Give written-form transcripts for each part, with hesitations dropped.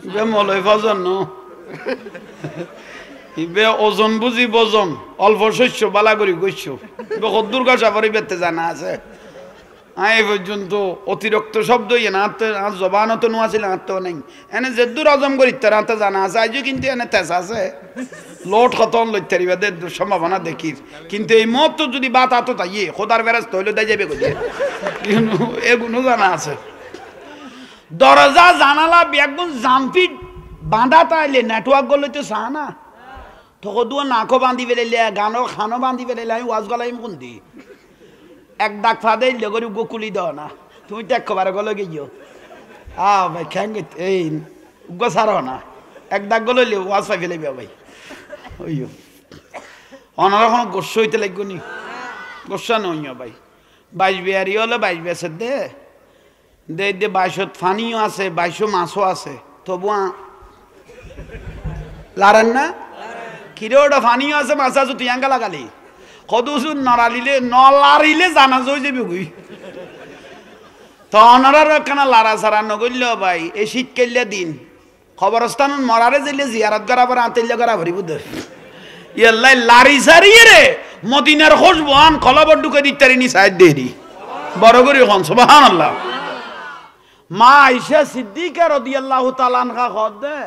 ইবে মলয় ফজন ন ইবে ওজন বুঝি বজন অল্প শস্য বালা করি গইছ ইবে কদ্দুর গাছা পরি বেতে জানা আছে এই পর্যন্ত অতিরিক্ত শব্দ ইয়ে না আর জবানও তো নোয়া ছিল আর তো নেই এনে যেদুর হজম করি তার হাতে জানা আছে আজও কিন্তু এনে তেজ আছে লোট খতন লইতে পারিবা সম্ভাবনা দেখির কিন্তু এই মত তো যদি বাত আতো তাই খোদার বেরাজ তৈলে দেয় যাবে কোথায় কিন্তু এগুলো জানা আছে দরজা জানালা একদম জাম্পিট বাঁধা তাইলে নেটওয়ার্ক গলে তো চা না তখন দুয়া নাকও বাঁধি পেলে গানও খানো বাঁধি পেলে আমি ওয়াজ গলাই কোন দি এক ডাক ফাদে লগরি গোকুলি দাও না তুমি ত্যাগ কবারে গলে গিয়েও ভাই খ্যাং এই উগ্র সারো না এক ডাক গলে ওয়াজ পাই ফেলে ভাই ওই অনারখন গোস্ব হইতে লাগবো নি গোসা নইও ভাই 22 বিয়ারি হলে 22 বেসে দে দে দে 22 ফানিও আছে 22 মাছও আছে তবু লারেন না কিরে ওটা ফানিও আছে মাছ আছে তুই আঙ্গা লাগালি কদুসুন নড়ালিলে নলারিলে জানা যাই যাবি গুই তো অনারার কেনা লারা সারা নগল্য ভাই এই শীতকালিয়া দিন খবরস্থান মরারে যাইলে জিয়ারত করা পরে আতেল্য করা ভরি বুধ ইয়াল্লাই লারি সারিয়ে রে মদিনার খুশবান খলবর ঢুকে দিতারিনি সাইড দেরি বড় করে হন সুবহানাল্লাহ মা আয়েশা সিদ্দিকা রাদিয়াল্লাহু তাআলা আনহা কদে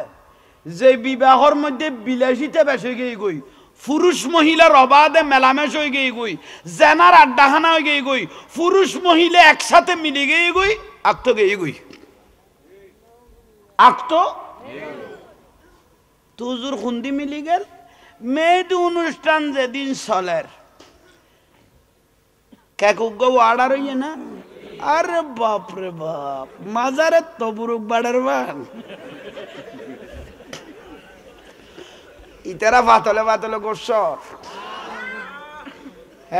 যে বিবাহর মধ্যে বিলাসিতা বেশি গই গই পুরুষ মহিলার অবাধে মেলামেশ হয়ে গই গই জেনার আড্ডাখানা হয়ে গই গই পুরুষ মহিলা একসাথে মিলে গই গই আত্ম গই গই আত্ম তুজুর খুন্দি মিলি গেল মেয়েদের অনুষ্ঠান যেদিন চলের কেকুক অর্ডার হইয়ে না আরে বাপ রে বাপ মাজারে তবুরুক বাড়ার বান ইতারা পাতলে পাতলে গোস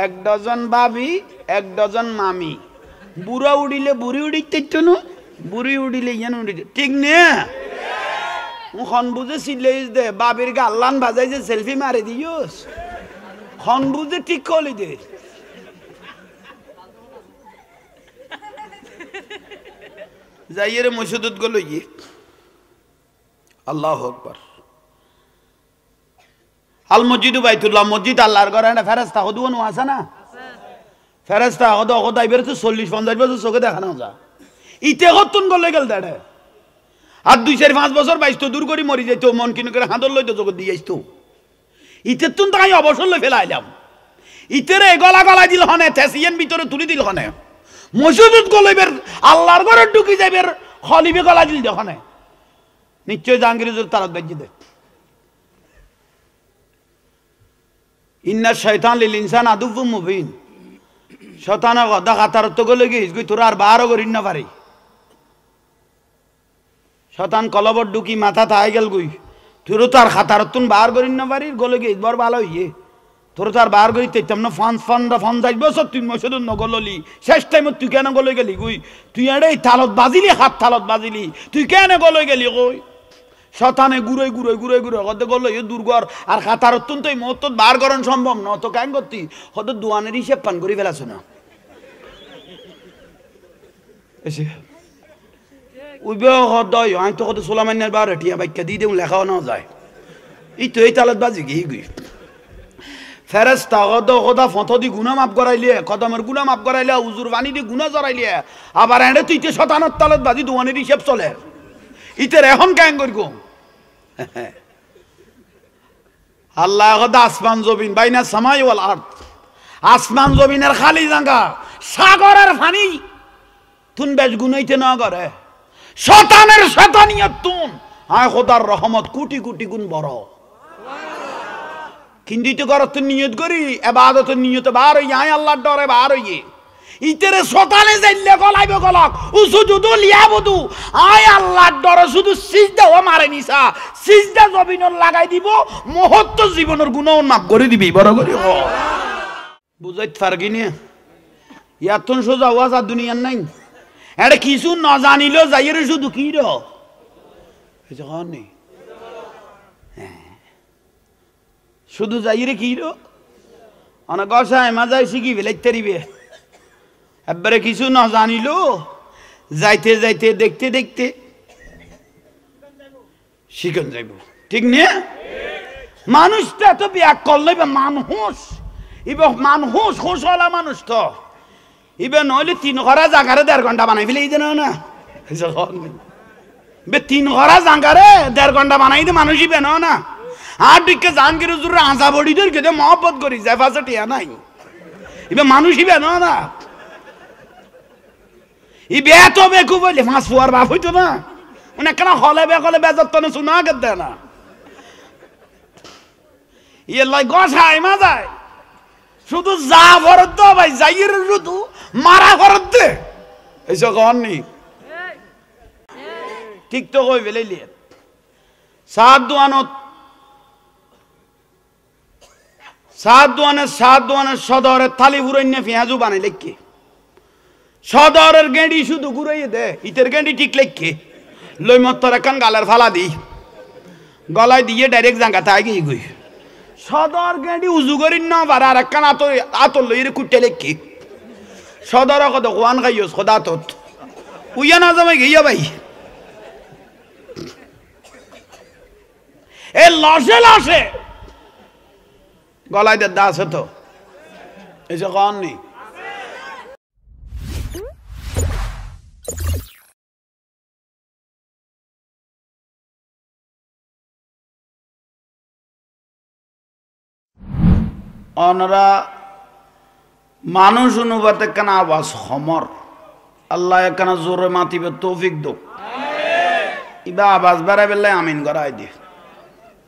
1 ডজন ভাবি 1 ডজন মামি বুড়া উড়িলে বুড়ি উড়িতে তো বুড়ি উড়িলে ইয়ান উড়িতে ঠিক নে খন বুঝে সিলেইস দে বাবির গাল্লান বাজাই যে সেলফি মারে দিওস খন বুঝে ঠিক কলি দে যাইরে মসজিদত গলো ই আল্লাহু আকবার আল মসজিদু বাইতুল্লাহ মসজিদ আল্লাহর ঘর না ফেরেশতা হদুনো আছে না ফেরেশতা হদাই বের তো 40-50 বছর চোখে দেখা না যা ইতে কতন গলে গেল দাঁড়ে আর 2-4-5 বছর বাইতো দূর করে মরি যাইতো মন কিনে করে হাঁদর লইতো জগৎ দিয়ে আসতো ইতে তুন তাই অবসর লই ফেলাইলাম ইতেরে গলা গলা দিল হনে তেসিয়ান ভিতরে তুলি দিল হনে মসজিদত গলাইবের আল্লাহর ঘরে ঢুকি যাইবের খলিবে গলা দিল দেখনে নিশ্চয় জাহাঙ্গীরের তারাত বাজি দে ইন্না শয়তান লিল ইনসান আদুউম মুবিন শয়তান গদা খাতার তো গলে গিস গই তোর আর বারো করিন না পারি শয়তান কলবর ঢুকি মাথা তাই গেল গই তোর তো আর খাতার তুন বার করিন না পারি গলে গিস বড় ভালো হইয়ে তোর তো আর বার করি তেতাম না ফান যাইব সব তুই মসজিদ নগললি শেষ টাইম তুই কেন গলে গেলি গুই তুই এড়ে তালত বাজিলি হাত তালত বাজিলি তুই কেন গলে গেলি কই শতানে ঘুরে ঘুরে ঘুরে ঘুরে কত গেল এ দুর্গর আর খাতার অত্যন্ত এই মত বার করান সম্ভব ন তো কেন করতি হয়তো দোয়ানের হিসেব পান করে ফেলাছ না এসে উইবে হদয় আমি তো কত সোলামানের বার টিয়া বাইকা দিয়ে দেউ লেখাও না যায় এই তো এই তালত বাজি গিয়ে গুই ফেরেশতা খোদা ফটো দি গুনাহ মাফ করাইলে কদমের গুনাহ মাফ করাইলে উজুর পানি দি গুনাহ জরাইলে আবার এনে তুই তে শতানত তালত বাজি দোয়ানের হিসেব চলে ইতের এখন কেন করব আল্লাহ খোদা আসমান জমিন বাইনা সামাই ওয়াল আরদ আসমান জমিনের খালি জায়গা সাগরের পানি তুন বেশ গুনাইতে না করে শতানের শতানিয়ত তুন আয় খোদার রহমত কোটি কোটি গুণ বড় কিন্তু তো করত নিয়ত করি ইবাদতের নিয়ত বার হই আয় আল্লাহর ডরে বার হই ইতেরে শতানে যাইলে গলাইবে গলক উসুজুদু লিয়াবুদু আয় আল্লাহর ডরে শুধু সিজদা ও মারে নিসা সিজদা জমিনের লাগাই দিব মুহূর্ত জীবনের গুনাহ মাফ করে দিবি বড় করে ও বুঝাইতে পারগি না ইয়াতুন সোজা ওয়াজ আর দুনিয়ার নাই এটা কিছু না জানিলো যাইরে শুধু কি র এই যখন নেই শুধু যাইরে কি র অনেক গসায় মাজায় শিখি ফেলাইতে দিবে একবারে কিছু না জানিলো যাইতে যাইতে দেখতে দেখতে শিখন যাইব ঠিক নিয়ে মানুষটা তো বিয়া করলে মানুষ ইবে মানুষ খুশলা মানুষ তো ইবে নইলে 3 ঘরা জাগারে 1.5 ঘন্টা বানাই ফেলে দেন না বে 3 ঘরা জাগারে 1.5 ঘন্টা বানাই দে মানুষ ইবে না আর দিকে জাহাঙ্গীর হুজুর আজা বড়ি দের কে মহব্বত করি যায় ফাসে টিয়া নাই ইবে মানুষ ইবে না ইবে এত বেকু বলে মাছ ফুয়ার বাপ হইতো না উনি কেন হলে বেজত না শোনা গেতে না ইয়ে লাই গছাই মা যায় শুধু যা ভরত দো ভাই যাইয়ের শুধু মারা ভরত দে এইসব কহননি ঠিক তো কই বেলাইলি সাত দোয়ানের সদরের থালি ফুরাইনে পেঁয়াজু বানাই লেখকে সদরের গেঁড়ি শুধু ঘুরাইয়ে দে ইতের গেঁড়ি ঠিক লেখকে লই মত্তর এখন গালের ফালা দি গলায় দিয়ে ডাইরেক্ট জাঙ্গাতে আগে গই সদর গেঁড়ি উজু করি না পারে আর একখান আতর লইরে কুটে লেখকে সদর কত কোয়ান খাইস খোদা তত উইয়া না যাবে গিয়া ভাই এ লসে গলায় দে দাস হতো এসে কন নেই অনরা মানুষ অনুবাদে কেন আওয়াজ হমর আল্লাহ কেন জোরে মাতিবে তৌফিক দো ইবা আওয়াজ বেড়াই বেলে আমিন গড়াই দিয়ে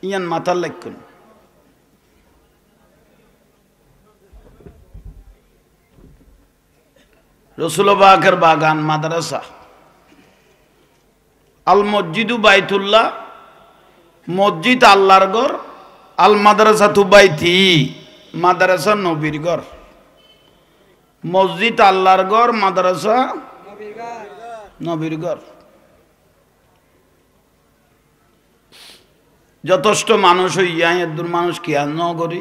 ইয়ান মাথার লেখুন রসুল বাগের বাগান মাদ্রাসা আল মসজিদু বাইতুল্লাহ মসজিদ আল্লাহর ঘর আল মাদ্রাসা তু বাইতি মাদ্রাসা নবীর ঘর মসজিদ আল্লাহর ঘর মাদ্রাসা নবীর ঘর যথেষ্ট মানুষ হইয়া এদুর মানুষ কি আর ন করি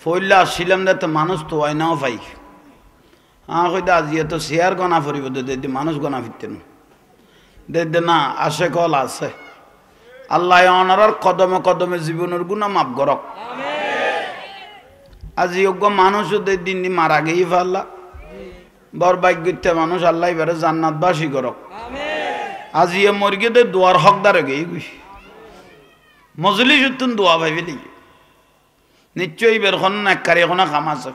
ফইলা আসছিলাম তো মানুষ তো হয় নাও পাই কইতে আজি তো শেয়ার গনা ফুরিব দে মানুষ গনা ফিরতেন দে না আসে কল আছে আল্লাহ অনার কদমে কদমে জীবনের গুণা মাপ করক আজি যোগ্য মানুষ দিন মারা গেই ফাল্লা বরভাগ্যতে মানুষ আল্লাহ এবারে জান্নাতবাসী করক আজি এ মরগে দে দোয়ার হকদার গেই গুই মজলিস উত্তুন দোয়া ভাবি লিখি নিশ্চয়ই বের খন নাকারি এখন খাম আছে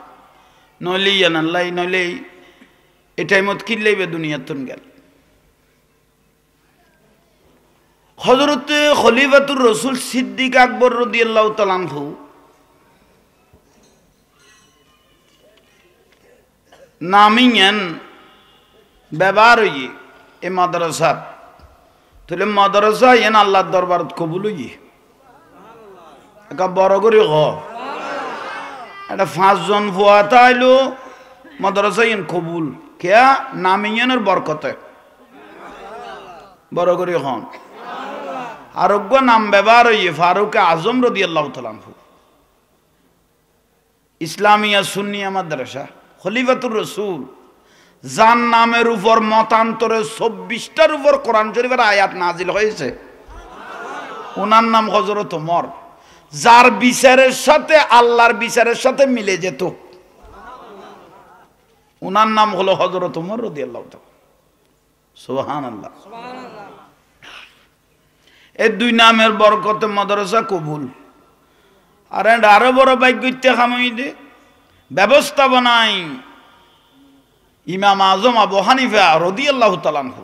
নইলে ইয়ান আল্লাহ নইলে এই টাইমত কিনলেইবে দুনিয়াতুন গেল হযরত খলিফাতুর রাসূল সিদ্দিক আকবর রাদিয়াল্লাহু তাআলা আনহু নামিয়েন ব্যবহার হইয়ে এ মাদ্রাসা তাহলে মাদ্রাসা এন আল্লাহর দরবারত কবুল হইয়ে একা বড় করে এটা 5 জন ফুয়াতা আইলো মাদ্রাসা এন কবুল কেয়া নামিয়েনের বরকতে বড় করে হন আরোগ্য নাম ব্যবহার হইয়ে ফারুক আজম রাদিয়াল্লাহু তাআলা আনহু ইসলামিয়া সুন্নিয়া মাদ্রাসা খলিফাতুর রাসূল যার নামের উপর মতান্তরে 24টার উপর কোরআন শরীফের আয়াত নাজিল হয়েছে ওনার নাম হযরত ওমর যার বিচারের সাথে আল্লাহর বিচারের সাথে মিলে যেত ওনার নাম হলো হযরত ওমর রাদিয়াল্লাহু তাআলা সুবহানাল্লাহ সুবহানাল্লাহ এই দুই নামের বরকতে মাদ্রাসা কবুল আর আরো বড় ভাগ্যতে খামই দে ব্যবস্থাপনায় ইমাম আজম আবু হানিফা রাদিয়াল্লাহু তাআলা আনহু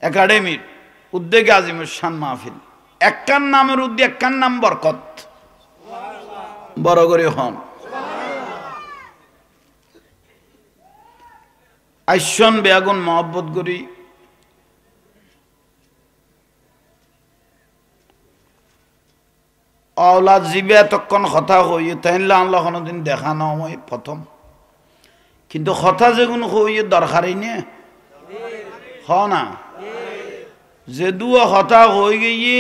একাডেমির উদ্যোগে আজিমের শান মাহফিল একখান নামের উদ্যোগ একখান নাম বরকত বড় করে হন আইসন বেয়াগুন মহব্বত করি औलाद जीवे एतक्षण कथा हइए ताइले आल्लाह कोनदिन देखा ना हय प्रथम किन्तु कथा जेगुन हइए दरकारि ने ह ना जेदुआ कथा हई गइए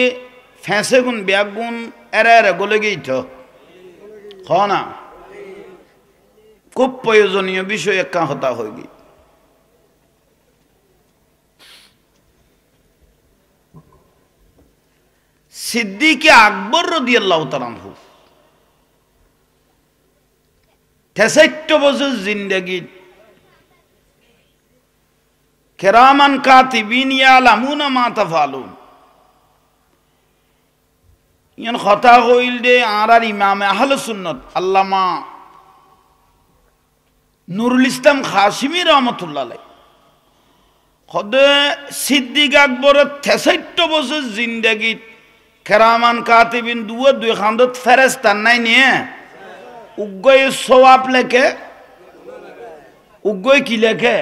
फैसे गुन ब्यागुन एरे एरे गले गई तो ह ना खूब प्रयोजनीय विषय एक कथा हई गई সিদ্দিকে আকবর রাদিয়াল্লাহু তাআলা আনহু ৬৩ বছর জিন্দেগি কিরামান কাতিবিন ইয়ালামুনা মা তাফআলুন ইয়ান কথা হইল দে আর ইমাম আহলে সুন্নাত আল্লামা নুরুল ইসলাম খাসিমি রহমতুল্লাহ আলাইহি খোদে সিদ্দিক আকবরের ৬৩ বছর জিন্দেগি কিরামান কাতিবিন দুই খান্দত ফেরেশতা নাই নিয়ে উগ্গয় সওয়াব লেখে উগ্গয় কি লেখে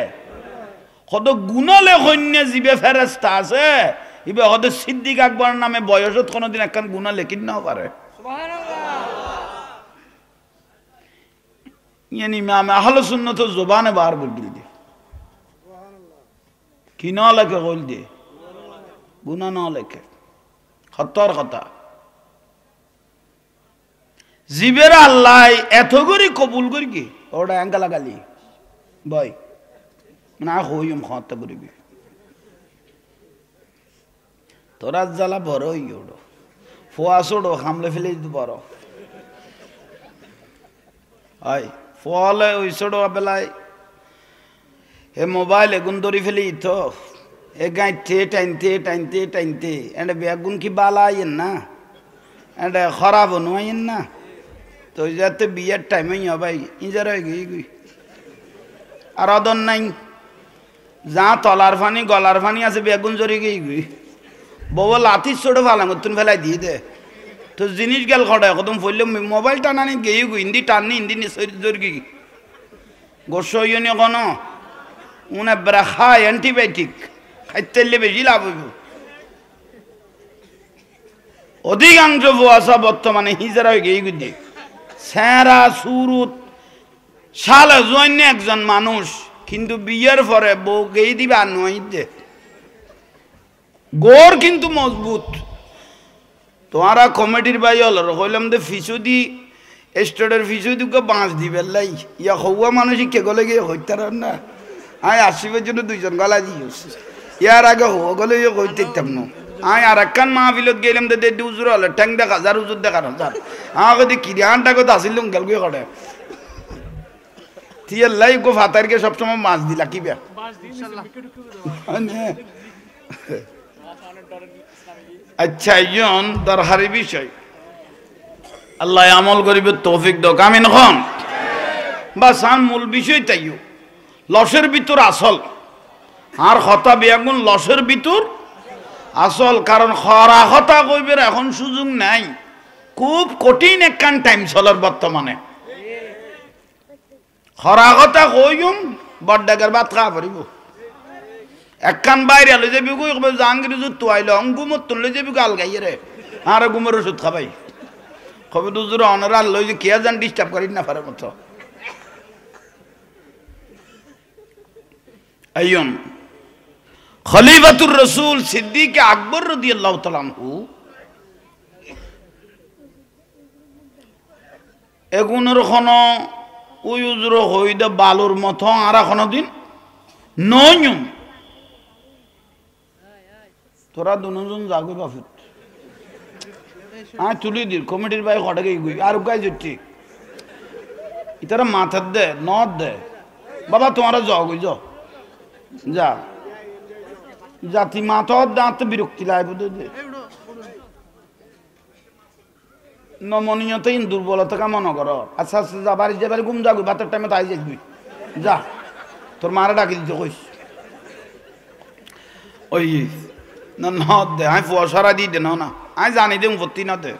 কত গুণা লেখন্য জিবে ফেরেশতা আছে ইবে কত সিদ্দিক আকবর নামে বয়সত কোনদিন একখান গুণা লেখিন নাও পারে ইয়ানি ইমাম আহলে সুন্নাত জবানে বার বলগিল দে কি না লেখে কইল দে গুণা না লেখে খতর কথা জিবের আল্লাহ এত করে কবুল করি কি ওটা অ্যাঙ্গালা গালি বয় না হইম খত করিবি তোরা জ্বালা বড় ওড়ো ফোয়া ছোড়ো হামলে ফেলে দিতে পারো হয় ফলে ওই ছোড়ো বেলায় এ মোবাইল এগুন ধরি ফেলি তো এ গাইতে টাইনতে টাইনতে টাইনতে এন্ড বেগুন কি বালা আইন না এন্ড খারাপ নয় না তো যাতে বিয়ের টাইম ভাই ইজার হয়ে গই আর অদন নাই যা তলার ফানি গলার ফানি আছে বেগুন জড়ি গই বউ লাথি ছোট ফালাম তুন ফেলাই দিয়ে দে তো জিনিস গেল খড়ে কদম ফইলে মোবাইল টানানি গেই গই হিন্দি টাননি হিন্দি জড়ি গোস ইউনি কোন উনে ব্রাখা অ্যান্টিবায়োটিক খাইতে বেশি লাভ হইব অধিকাংশ বয়সা বর্তমানে হিজারা হয়ে গেই গুদি সেরা সুরুত সালে জন্য একজন মানুষ কিন্তু বিয়ের পরে বউ গেই দিবে আর নয় দে গোর কিন্তু মজবুত তোমারা কমিটির বাই হল হইলাম দে ফিসুদি স্টেটের ফিসুদি বাঁশ দিবে লাই ইয়া হওয়া মানুষ কে গলে গিয়ে হইতার না আয় আসিবের জন্য দুইজন গলা দিয়েছি ইয়ার আগে হওয়া গলে হইতে ইতাম না আয় আর একখান মাহফিলত গেলাম দে দে উজুর হলে ঠ্যাং দেখা যার উজুর দেখা যার আমাকে দি কিরি আনটা কথা আসিল গেল গিয়ে করে তিয়ে লাই গো ফাতারকে সবসময় মাছ দিলা কি বে আচ্ছা ইয়ন দরহারি বিষয় আল্লাহ আমল করিবে তৌফিক দক আমিন খন বাস আর মূল বিষয় তাইও লসের ভিতর আসল আর হতা বেগুন লসের ভিতর আসল কারণ খরা হতা কইবের এখন সুযোগ নাই খুব কঠিন একখান টাইম চলার বর্তমানে খরা হতা কইম বড়ডাগার ভাত খাওয়া পারিব একখান বাইরে আলো যাবি জাহাঙ্গীর ওষুধ তো আইলো গুমর তুললে যাবি গাল গাইয়ে রে আর গুমের ওষুধ খাবাই কবে দুজোর অনরা লই যে কে যান ডিস্টার্ব করি না পারে মতো আইয়ন খলিফাতুর রাসূল সিদ্দিক আকবর রাদিয়াল্লাহু তাআলা আনহু এগুনের খন ওই উজুর হইদে বালুর মতো আর কোনো দিন নয়ুম তোরা দুজন যাগো বাফিত আয় তুলি দিল কমিটির ভাই হঠাকে গই আর গাই জুটি ইতারা মাথার দে নদ দে বাবা তোমারা যাও গই যাও যা জাতি মাথা দাঁত বিরক্তি লাইব দে নমনীয়তা দুর্বলতা মনে কর আচ্ছা আচ্ছা যা বাড়ি যে বাড়ি ঘুম যাগো ভাতের টাইমে তাই যাবি যা তোর মারা ডাকি দিতে কইস ওই না নদ দে আই ফুয়া সারা দি দে না আই জানি দে ভর্তি না দে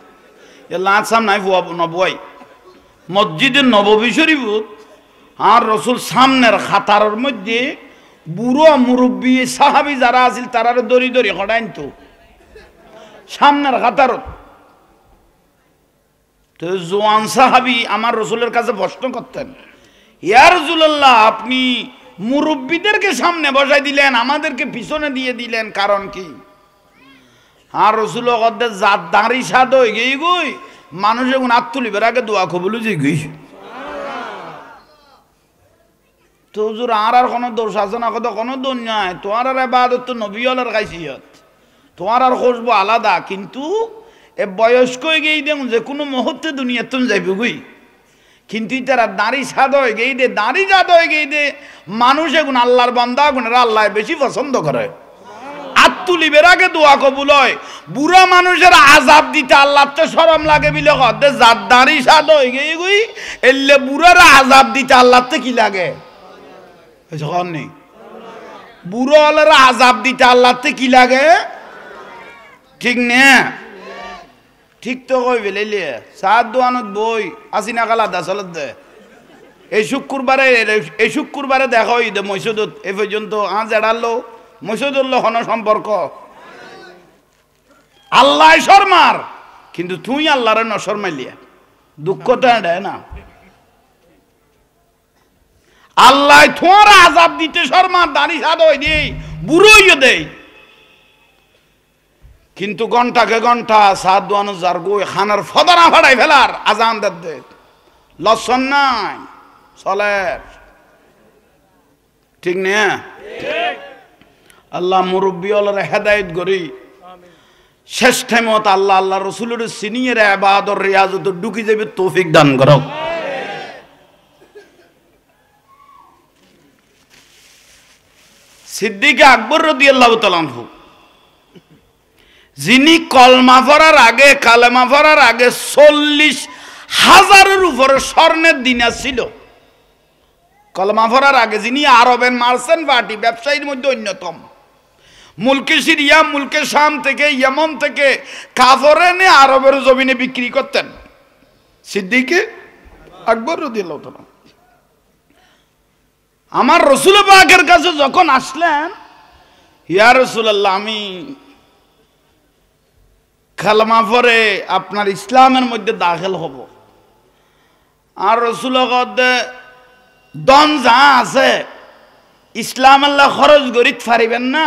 এ লাঁচ সাম নাই ফুয়া নবই মসজিদে নববী শরীফ আর রসুল সামনের খাতারের মধ্যে বুড়ো মুরব্বী সাহাবি যারা আছিল তারারে দড়ি দড়ি হটাইন তো সামনের খাতার তো জোয়ান সাহাবি আমার রসুলের কাছে প্রশ্ন করতেন ইয়া রাসূলুল্লাহ আপনি মুরব্বীদেরকে সামনে বসাই দিলেন আমাদেরকে পিছনে দিয়ে দিলেন কারণ কি আর রসুল কদ্দে জাত দাঁড়ি সাদ হয়ে গেই গই মানুষ এখন হাত তুলিবার আগে দোয়া কবুল যে গই তো হুজুর আর কোনো দোষ আছে না কত কোনো দোষ নাই তোমার আর ইবাদত তো নবী আলার খাইছিয়ত তোমার আর খুশবু আলাদা কিন্তু এ বয়স্ক হয়ে গিয়ে দেন যে কোনো মুহূর্তে দুনিয়া তুমি যাইবে গুই কিন্তু তারা দাড়ি সাদ হয়ে গিয়ে দে দাড়ি জাদ হয়ে গিয়ে দে মানুষ এখন আল্লাহর বান্দা গুণেরা আল্লাহ বেশি পছন্দ করে আত্মুলিবের আগে দোয়া কবুল হয় বুড়া মানুষের আজাব দিতে আল্লাহ তো শরম লাগে বিলে কদে যার দাড়ি সাদ হয়ে গিয়ে গুই এলে বুড়ার আজাব দিতে আল্লাহ তো কি লাগে যখন নেই বুড়ো হলের আজাব দিতে আল্লাহ তো কি লাগে ঠিক নে ঠিক তো কই বেলে সাত দোয়ানত বই আসি না কালা দাসলত দে এই শুক্রবারে দেখা হই দে মসজিদত এ পর্যন্ত আজ এড়ালো মসজিদুল কোন সম্পর্ক আল্লাহ শর্মার কিন্তু তুই আল্লাহরে নশর মাইলিয়া দুঃখটা দেয় না আল্লাহ তোমার আজাব দিতে শর্মার দাড়ি সাদ হই দেই বুড়োই দেই কিন্তু ঘন্টাকে ঘন্টা সাত দোয়ানো যার গো খানার ফদানা ফাড়াই ফেলার আজান দে লসন নাই চলে ঠিক না আল্লাহ মুরব্বী আল্লাহর হেদায়েত করি শেষ টাইমত আল্লাহ আল্লাহ রসুলের সিনিয়র ইবাদত রিয়াজত ঢুকি যাবে তৌফিক দান করো সিদ্দিক আকবর রাদিয়াল্লাহু তাআলা আনহু যিনি কলমা পড়ার আগে কালেমা পড়ার আগে 40,000-এর উপরে স্বর্ণের দিনার ছিল কলমা পড়ার আগে যিনি আরবের মার্চেন্ট পার্টি ব্যবসায়ীর মধ্যে অন্যতম মুলকে সিরিয়া মুলকে শাম থেকে ইয়েমন থেকে কাফর এনে আরবের জমিনে বিক্রি করতেন সিদ্দিক আকবর রাদিয়াল্লাহু তাআলা আমার রাসূল পাকের কাছে যখন আসলেন ইয়া রাসূলুল্লাহ আমি কালেমা পড়ে আপনার ইসলামের মধ্যে দাখিল হব আর রাসূল কদে দন যা আছে ইসলাম আল্লাহ খরচ করিতে পারিবেন না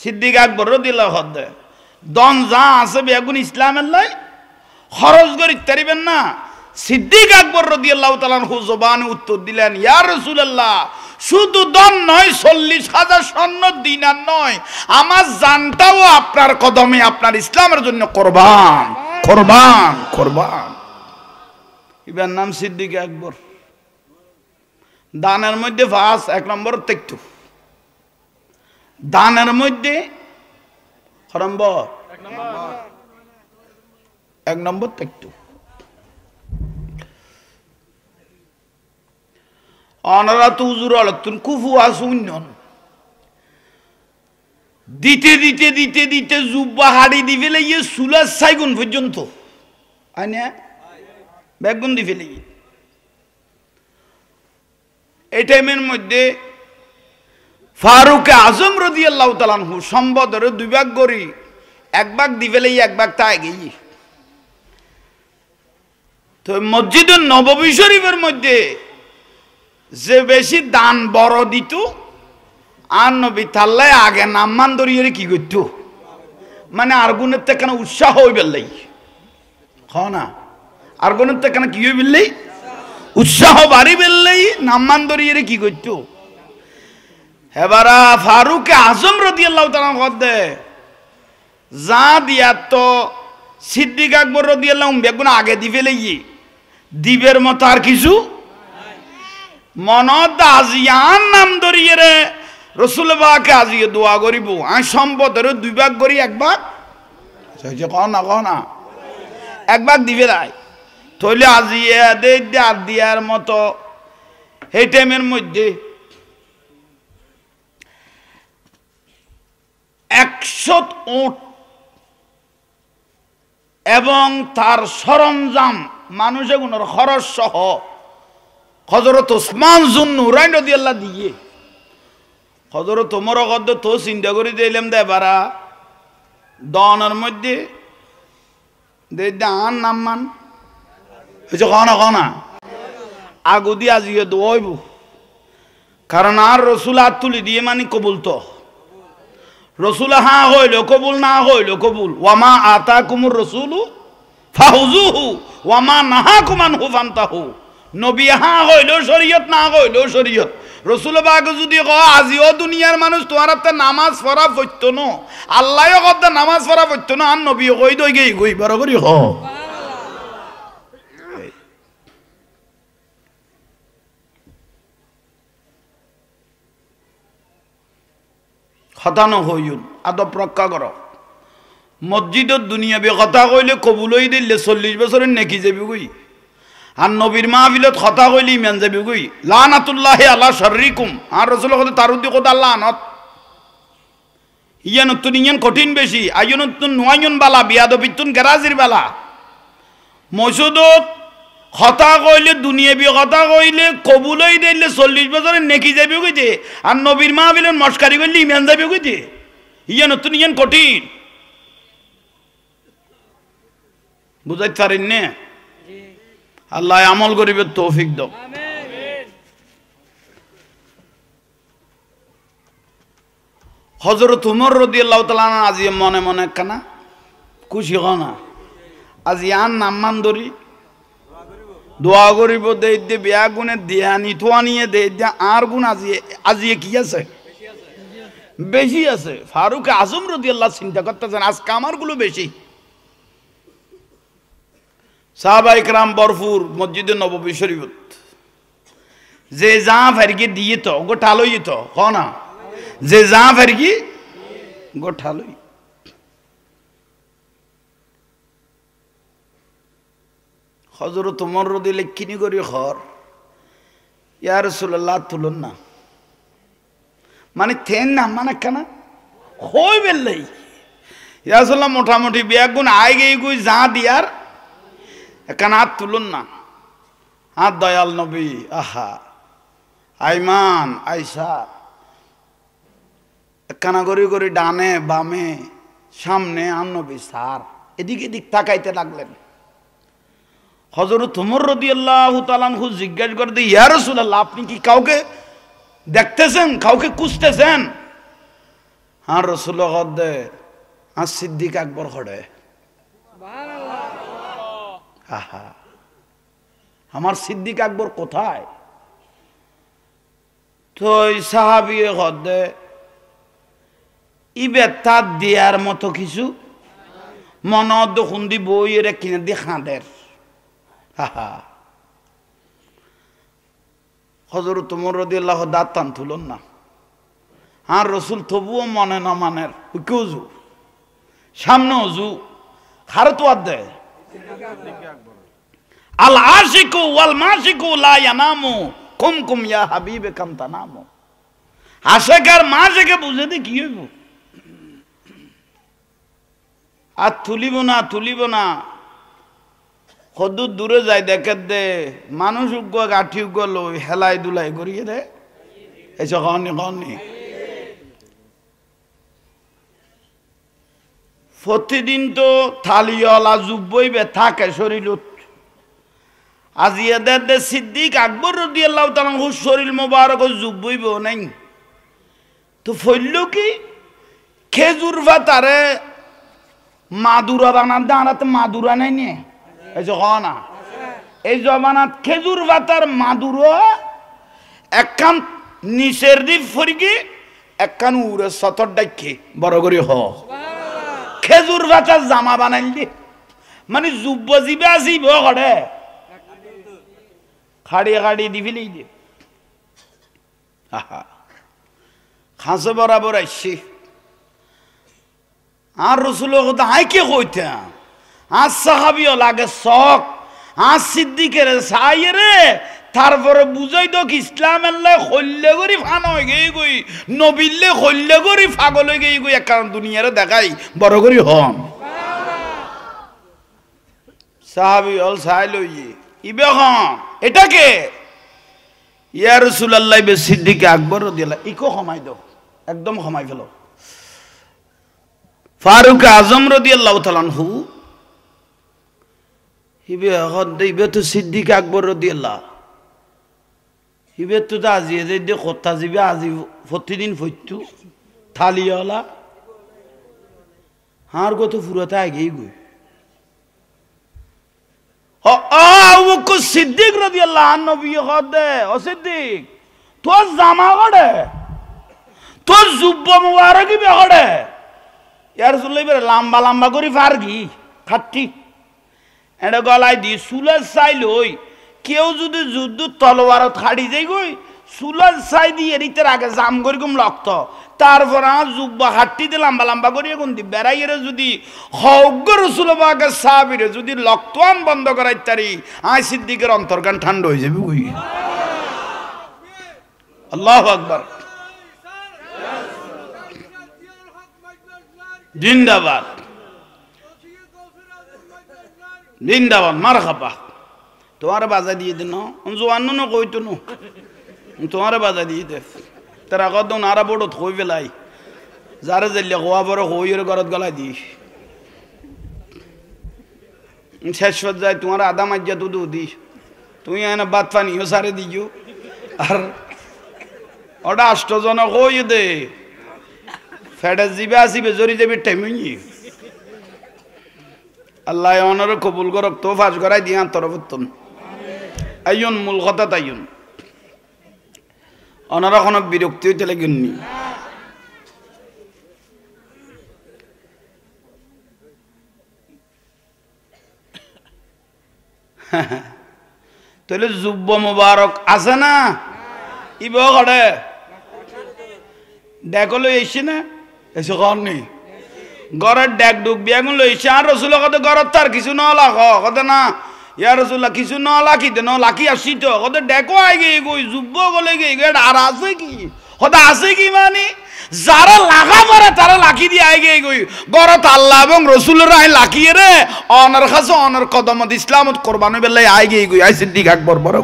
সিদ্দিক আকবর রাদিয়াল্লাহু কদে দন যা আছে বেগুন ইসলাম আল্লাহ খরচ করিতে পারিবেন না সিদ্দিক আকবর রাদিয়াল্লাহু তাআলা আনহু জবানে উত্তর দিলেন ইয়া রাসূলুল্লাহ শুধু দন নয় 40,000 স্বর্ণ দিনার নয় আমার জানটাও আপনার কদমে আপনার ইসলামের জন্য কুরবান কুরবান কুরবান ইবার নাম সিদ্দিক আকবর দানের মধ্যে ফাস এক নম্বর তেকতু দানের মধ্যে এক নম্বর তেকতু অনারা তো উজুর আলতুন কুফু আসুন দিতে দিতে দিতে দিতে জুব্বা হাড়ি দি ফেলে ইয়ে সুলার সাইগুন পর্যন্ত আইনা বেগুন দি ফেলে এই টাইমের মধ্যে ফারুক আজম রাদিয়াল্লাহু তাআলা আনহু সম্বদরে দুই ভাগ করি এক ভাগ দি ফেলে এক ভাগ তাই গিয়ে তো মসজিদুন নববী শরীফের মধ্যে যে বেশি দান বড় দিত আর নবী তাল্লাই আগে নাম্মান ধরিয়ে কি করত মানে আরগুনের থেকে কেন উৎসাহ হই বেললাই না আরগুনের থেকে কেন কি হই বেললাই উৎসাহ বাড়ি বেললাই নাম্মান ধরিয়ে কি করত এবারা ফারুক আজম রাদিয়াল্লাহু তাআলা কদে যা দিয়া তো সিদ্দিক আকবর রাদিয়াল্লাহু বেগুন আগে দি ফেলে দিবের মতো আর কিছু মনত আজিয়ান নাম ধরিয়ে রে রসুল বাকে আজিয়ে দোয়া করিব আমি সম্পদের দুই ভাগ করি এক ভাগ না এক ভাগ দিবে রায় তৈলে আজিয়ে দে আর দিয়ার মতো এই টাইমের মধ্যে 100 উট এবং তার সরঞ্জাম মানুষের খরচ সহ হযরত ওসমান যুন্নুরাইন রাদিয়াল্লাহু দিয়ে হযরত ওমর গদ্দ তো চিন্তা করে দিলাম দে বারা দনের মধ্যে দে দান নামমান হইছে কোনা আগুদি আজিয়ে দইব কারণ আর রাসূল হাত তুলি দিয়ে মানে কবুল তো রাসূল হা হইল কবুল না হইল কবুল ওয়ামা আতাকুমুর রাসূলু ফাহুযুহু ওয়ামা নাহাকুম আনহু ফান্তাহু নবী হা হইল শরীয়ত না হইল শরীয়ত রসুল বাগ যদি আজিও দুনিয়ার মানুষ তোমার হাতে নামাজ পড়া পড়ত ন আল্লাহ কথা নামাজ পড়া পড়ত না আর নবী কই দই গই গই বড় করি হ কথা নহইন আদব রক্ষা কর মসজিদত দুনিয়াবি কথা কইলে কবুল হই দিলে 40 বছরের নেকি যাবি গই আর নবীর মাহফিলত কথা কইলে ইমান যাবি গই লানাতুল্লাহি আলা শাররিকুম আর রাসূল কথা তারুদ্দি কথা লানাত ইয়ান তুন ইয়ান কঠিন বেশি আইয়ুন তুন নুয়ায়ুন বালা বিয়াদবিতুন গারাজির বালা মসজিদত কথা কইলে দুনিয়াবি কথা কইলে কবুল হই দিলে 40 বছরের নেকি যাবি গই আর নবীর মাহফিলত মস্কারি কইলে ইমান যাবি গই ইয়ান তুন ইয়ান কঠিন বুঝাইতে পারেন না আল্লাহ আমল করিবে তৌফিক দাও হযরত উমর রাদিয়াল্লাহু তাআলা আজি মনে মনে কানা খুশি হনা আজি আন নাম্মান ধরি দোয়া করিব দেই দে বিয়া গুণে দিয়ানি তোয়ানিয়ে দেই দে আর গুণ আজি কি আছে বেশি আছে ফারুক আজম রাদিয়াল্লাহু চিন্তা করতেছেন আজকে আমারগুলো বেশি সাহাবা ইকরাম বরফুর মসজিদে নববী শরীফত যে যা ফেরকি দিয়ে তো গোঠালই তো হ না যে যা ফেরকি গোঠালই হযরত ওমর রাদিয়াল্লাহু কিনি করি খর ইয়া রাসূলুল্লাহ তুলুন না মানে থেন না মানে কেন হই বেললাই ইয়া রাসূলুল্লাহ মোটামুটি বেগুন আই গই কই যা দিয়ার এখান হাত তুলুন না হাত দয়াল নবী আহা আইমান আইসা একখানা করি করি ডানে বামে সামনে আর নবী সার এদিক এদিক তাকাইতে লাগলেন হযরত ওমর রাদিয়াল্লাহু তাআলা আনহু জিজ্ঞাসা করে ইয়া রাসূলুল্লাহ আপনি কি কাউকে দেখতেছেন কাউকে খুঁজতেছেন আর রাসূলুল্লাহ কদে আর সিদ্দিক আকবর খড়ে আহা আমার সিদ্দিক আকবর কোথায় তো সাহাবী হদে ইবে তার দেয়ার মতো কিছু মনদ খুন্দি বই এর কিনে দিয়ে খাঁদের আহা হযরত ওমর রাদিয়াল্লাহু দাঁত টান তুলন না আর রাসূল তবুও মনে না মানের উজু সামনে উজু খার তো দেয় আল আশিকু ওয়াল মাশিকু লা ইয়ানামু কুম কুম ইয়া হাবিবে কাম তানামু আশিক আর মাশিকে বুঝে দি কি হইব আর তুলিব না কদ্দুর দূরে যায় দেখে দে মানুষ উগ্র গাঠি উগ্র লই হেলাই দুলাই করিয়ে দে এসব কনি প্রতিদিন তো থালিওয়ালা জুব্বইবে থাকে শরীরত আজি এদের দে সিদ্দিক আকবর রাদিয়াল্লাহু তাআলা শরীর মোবারক জুব্বইব নাই তো ফইল কি খেজুর ভাতারে মাদুরা বানার দাঁড়াতে মাদুরা নাই নে এই যে না এই জমানাত খেজুর ভাতার মাদুরা একখান নিচের দিক ফরিকি একখান উড়ে সতর ডাকি বড় করে হ খেজুর ভাতার জামা বানাইল দি মানে যুব্ব জিবে আসিব ঘরে খাড়ি দিবিলেই দি আহা খাসে বরাবর আইসি আর রসুলের কথা আই কে কইতে আর সাহাবিও লাগে শখ আর সিদ্দিকের সাইয়ে রে তারপরে বুঝাই তো ইসলাম আল্লাহ হল্লে করি ফান হয়ে গেই গই নবিল্লে হল্লে করি পাগল হয়ে গেই গই এক কারণ দুনিয়ারে দেখাই বড় করি হন সাহাবি হল সাই লই ইবে হন এটাকে ইয়া রাসূলুল্লাহ বে সিদ্দিক আকবর রাদিয়াল্লাহু ইকো ক্ষমাই দাও একদম ক্ষমাই ফেলো ফারুক আজম রাদিয়াল্লাহু তাআলা আনহু ইবে তো সিদ্দিক আকবর রাদিয়াল্লাহু ইবে তো আজিয়ে যে কথা জিবে আজি প্রতিদিন ফইতু থালিওয়ালা হার গত ফুরাতে আগেই গই সিদ্দিক রাদিয়াল্লাহু আনহু নবী কদে ও সিদ্দিক তোর জামা গড়ে তোর জুব্ব মুবারকি বেগড়ে ইয়ার চুলে লম্বা লম্বা করে ফারগি খাট্টি এটা গলায় দি চুলের চাই লই কেউ যদি যুদ্ধ তলোয়ারত খাড়ি যাই গই চুলের চাই দিয়ে এরিতের আগে জাম করি কম রক্ত তারপর আমার জুব্বা হাট্টিতে লম্বা লম্বা করিয়ে কোন দি বেড়াইয়ের যদি হগ্গর চুলবাকে সাবিরে যদি লক্তওয়ান বন্ধ করাই তারি আয় সিদ্দিকের অন্তর্গান ঠান্ডা হয়ে যাবে বুঝি আল্লাহু আকবার জিন্দাবাদ জিন্দাবাদ মারহাবা তোমার বাজা দিয়ে দিন জোয়ান্ন ন কইতো নো তোমার বাজা দিয়ে দে তার আগত নারা বড়ত কই পেলাই যারা জেলে হওয়া বড় হইয়ের ঘরত গলা দিস শেষ পর্যায়ে তোমার আদা মাজ্জা তো দিস তুমি এনে বাদ পানিও সারে দিও আর ওটা আষ্টজনক হই দে ফেডে জিবে আসিবে জরি যাবি টেমি আল্লাহ অনার কবুল করক তো ফাঁস করাই দিয়ে আন্তরবর্তন আইন মূল কথা তাইন ওনারা কোনো বিরক্তি হইতে লাগেননি তাহলে যুব্ব মুবারক আছে না ইব ঘরে ডেকলো এসে না এসে ঘর নেই ঘরের ডেক ডুক বিয়াগুন লইছে আর রসুল কত ঘরত তার কিছু নলা কত না ইয়া রসুল্লাহ কিছু নলাকি দে নলাকি আসি তো কত ডেকো আই গে গই যুব্ব বলে গে আর আছে কি কত আছে কি মানে যারা লাগা মারে তারা লাকি দিয়ে আই গে গই ঘরত আল্লাহ এবং রসুলের আই লাকিয়ে রে অনার কাছে অনার কদমত ইসলামত কোরবানি বেলায় আই গে গই আই সিদ্দিক আকবর বড়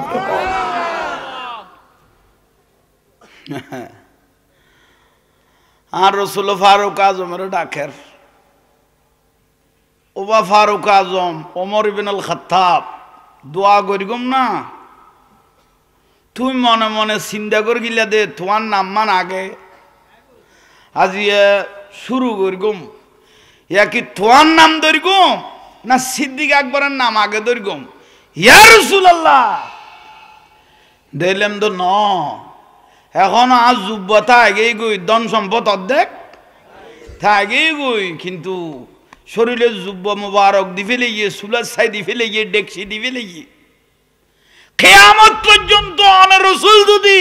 আর রসুল ফারুক আজমের ডাকের ওবা ফারুক আজম ওমর ইবনে আল খাত্তাব দোয়া করিগম না তুই মনে মনে চিন্তা করে গিলা দে তোমার নাম মান আগে আজি শুরু করিগম ইয়া কি তোমার নাম ধরিগম না সিদ্দিক আকবরের নাম আগে ধরিগম ইয়া রাসূলুল্লাহ দিলাম তো ন এখন আজ যুব্বতা আগেই গই ধন সম্পদ অর্ধেক থাকেই গই কিন্তু শরীরে যুব্ব মুবারক দি ফেলে গিয়ে সুলার ছাই দি ফেলে গিয়ে ডেকসি দি ফেলে গিয়ে কিয়ামত পর্যন্ত অনার রসুল যদি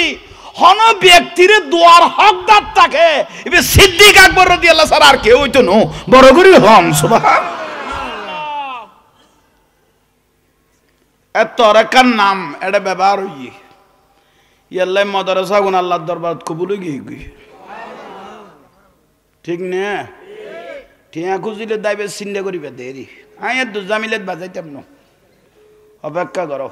হন ব্যক্তির দোয়ার হকদার থাকে এবার সিদ্দিক আকবর রাদিয়াল্লাহু ছাড়া আর কেউ হইতো না বড় করে হম সুবহানাল্লাহ এত রাকার নাম এটা ব্যবহার হইয়ে ইয়াল্লাই মাদ্রাসা গুণ আল্লাহর দরবার কবুল হয়ে গই ঠিক না টিয়া খুঁজিলে দাইবে চিন্তা করিবে দেরি আয় দুজা মিলে বাজাইতাম না অপেক্ষা করো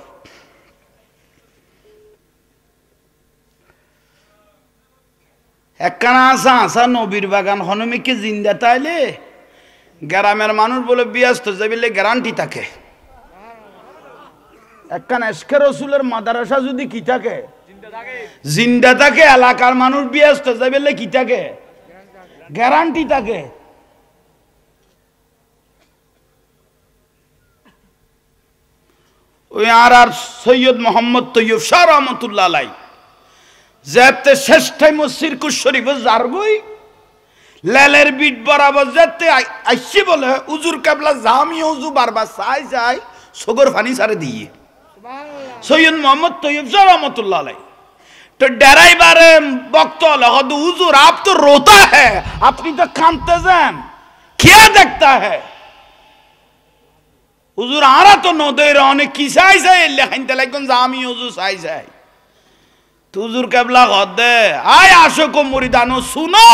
একখানা আসা আসা নবীর বাগান হনুমিকে জিন্দা তাইলে গ্রামের মানুষ বলে ব্যস্ত যাবিলে গ্যারান্টি থাকে একখানা এসকে রসুলের মাদ্রাসা যদি কি থাকে জিন্দা থাকে এলাকার মানুষ ব্যস্ত যাবিলে কি থাকে গ্যারান্টি থাকে ওই আর সৈয়দ মোহাম্মদ তৈয়ব শাহ রহমতুল্লাহ আলাই যেতে শেষ টাইম সিরকুশ শরীফ জারগই লেলের বিট বরাবর যেতে আইসি বলে উজুর কাবলা জামি উজু বারবার চাই চাই সগর ফানি সারে দিয়ে সৈয়দ মোহাম্মদ তৈয়ব শাহ রহমতুল্লাহ আলাই तो ड्राइवर वक्त लगो हुजूर आप तो रोता है अपनी तो कांदते जान क्या देखता है हुजूर आरा तो नो दे रहा की साइज है लेकिन तलाकन जामी हुजूर साइज है तो हुजूर कबला गद्दे आय आशों को मुरीदानो सुनो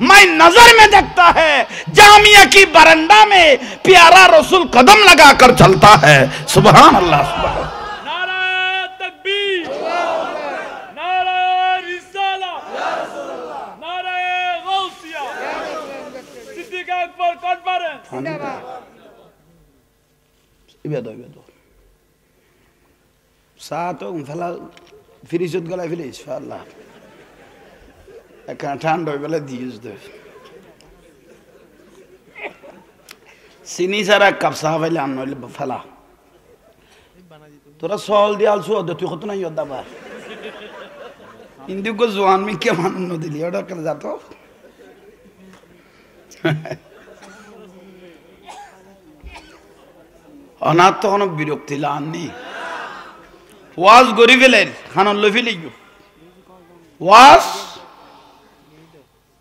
मैं नजर में देखता है जामिया की बरंडा में प्यारा रसूल कदम लगाकर चलता है सुभान अल्लाह सुभान ইবাদত সাতো ফেলা ফ্রিজত গলা ফেলে ইনশাআল্লাহ একটা ঠান্ডা বেলা দিয়েছ দে চিনি সারা কাপ চা পাইলে আনলে ফেলা তোরা সল দিয়ালছো তুই কত নাই দাবা হিন্দু কো জোয়ান মি কে মানুন দিলি ওটা কেন যাতো অনাথ তখন বিরক্তি লাননি ওয়াজ গরি ফেলেন খানন লই ফেলি ওয়াজ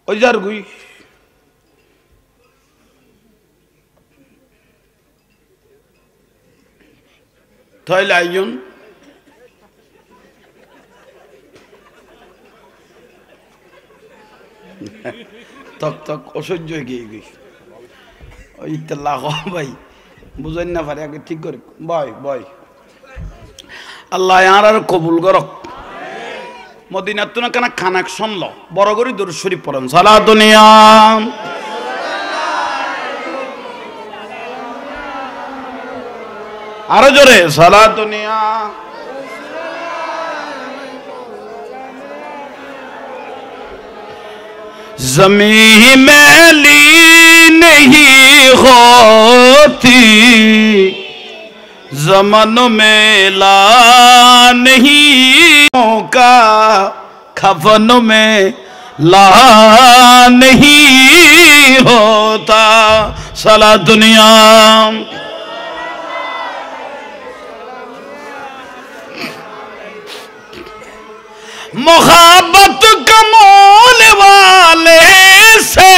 ওই যার গুই তাইলে আইজন তক তক অসহ্য হয়ে গিয়ে ওই ইত্তেলা ভাই বুঝেন না পারে আগে ঠিক করে বয় বয় আল্লাহ আর কবুল করক মদিনার তো না কেন খানাক শুনল বড় করে দরুদ শরীফ পড়েন সালা দুনিয়া আরো জোরে সালা দুনিয়া ज़मीं मैली नहीं होती ज़मन मेला नहीं का खफन में ला नहीं होता साला दुनिया मोहब्बत कमोल वाले से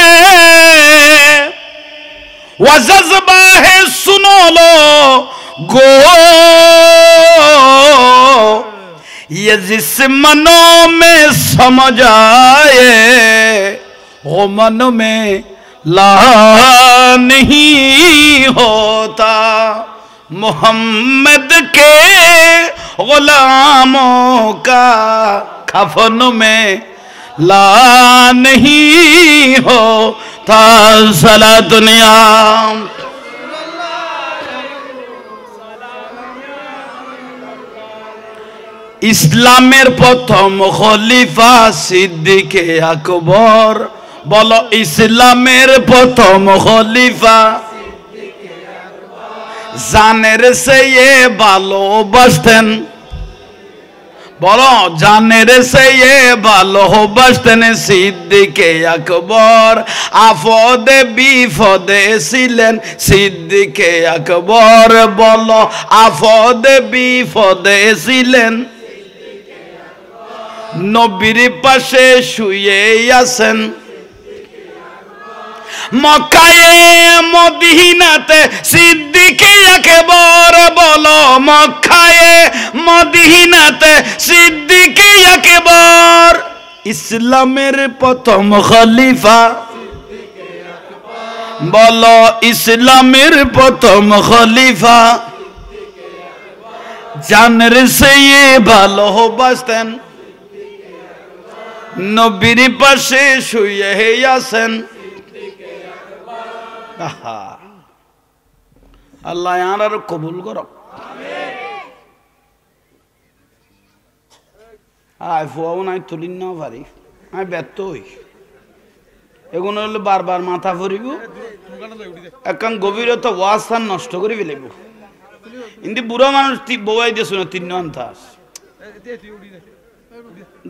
वो जज्बा है सुनो लो गो ये जिस मनों में समझ आए वो मन में ला नहीं होता मोहम्मद के गुलामों का खफन में ला नहीं होता साला दुनिया ইসলামের প্রথম খলিফা সিদ্দিকে আকবর বলো ইসলামের প্রথম খলিফা জানের চেয়ে ভালোবাসতেন বলো জানের চেয়ে ভালোবাসতেন সিদ্দিকে আকবর আফদে বিপদে ছিলেন সিদ্দিকে আকবর বলো আফদে বিপদে ছিলেন নবীর পাশে শুয়ে আছেন মক্কায়ে মদিনাতে সিদ্দিকে আকবর বলো মক্কায়ে মদিনাতে সিদ্দিকে আকবর ইসলামের প্রথম খলিফা বলো ইসলামের প্রথম খলিফা জানের চেয়ে ভালোবাসতেন নবীর পাশে শুয়ে আছেন আল্লাহ আর কবুল করক আয় ফুয়াও নাই তুলিন না পারি আমি ব্যর্থ হই এগুলো হলে বারবার মাথা ফুরিব এখন গভীরতা ওয়াস্থান নষ্ট করে ফেলিব কিন্তু বুড়া মানুষ বউয়াই দিয়ে শুনে তিন আন্তাস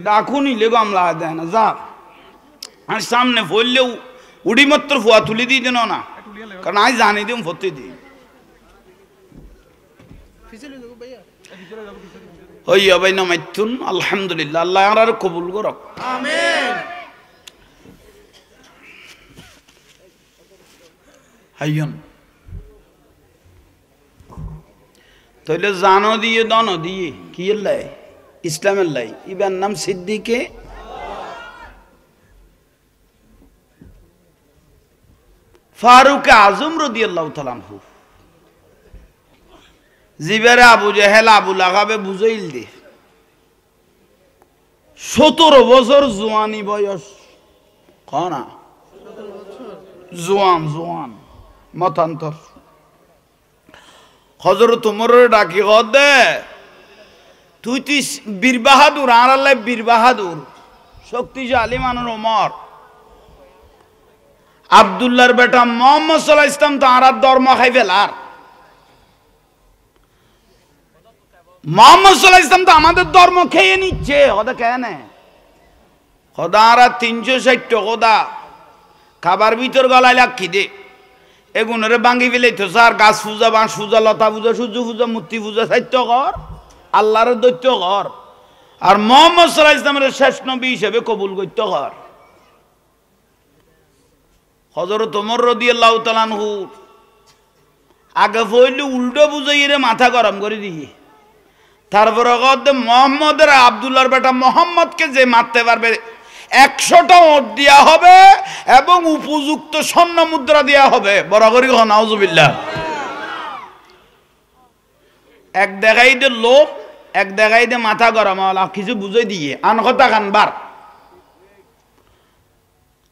ডাকু নিলে গামলা দেয় না যা আর সামনে ফললেও উড়ি মাত্র ফুয়া তুলি দিয়ে দেন না কারণ আজ জানি দিম ভর্তি দিই হইয়া ভাই নামাইতুন আলহামদুলিল্লাহ আল্লাহ আর কবুল করক আমিন হাইয়ন তাইলে জানো দিয়ে দন দিয়ে কি লাই ইসলামের লাই ইবার নাম সিদ্দিকে ফারুক আজম রাদিয়াল্লাহু তাআলা আনহু জিবারে আবু জেহেল আবু লাগাবে বুঝাইল দে 17 বছর জওয়ানি বয়স কোনা জওয়ান মতান্তর হযরত ওমর ডাকি গদে তুই বীর বাহাদুর আর আল্লাহ বীর বাহাদুর শক্তিশালী মানুষ ওমর আব্দুল্লাহর বেটা মুহাম্মদ সাল্লাল্লাহু আলাইহি ওয়াসাল্লাম তো আর ধর্ম খাই ফেলার মুহাম্মদ সাল্লাল্লাহু আলাইহি ওয়াসাল্লাম তো আমাদের ধর্ম খেয়ে নিচ্ছে ওটা কেন হদারা 360 খোদা খাবার ভিতর গলায় লাক্ষি দে এগুনরে ভাঙ্গি ফেলে তো স্যার গাছ পূজা বাঁশ পূজা লতা পূজা সূর্য পূজা মূর্তি পূজা সাহিত্য কর আল্লাহর দৈত্য কর আর মুহাম্মদ সাল্লাল্লাহু আলাইহি ওয়াসাল্লামের শেষ নবী হিসেবে কবুল করতে কর। হযরত ওমর রাদিয়াল্লাহু তাআলা আনহু আগে হইলে উল্টো বুঝাইয়ে মাথা গরম করে দিয়ে তারপর মোহাম্মদের আব্দুল্লাহর বেটা মোহাম্মদকে যে মারতে পারবে 100টা ওট দেওয়া হবে এবং উপযুক্ত স্বর্ণ মুদ্রা দেওয়া হবে। বড় করি নাউজুবিল্লাহ। এক দেখাই দে লোক এক দেখাই দে মাথা গরম কিছু বুঝাই দিয়ে আন কথা কানবার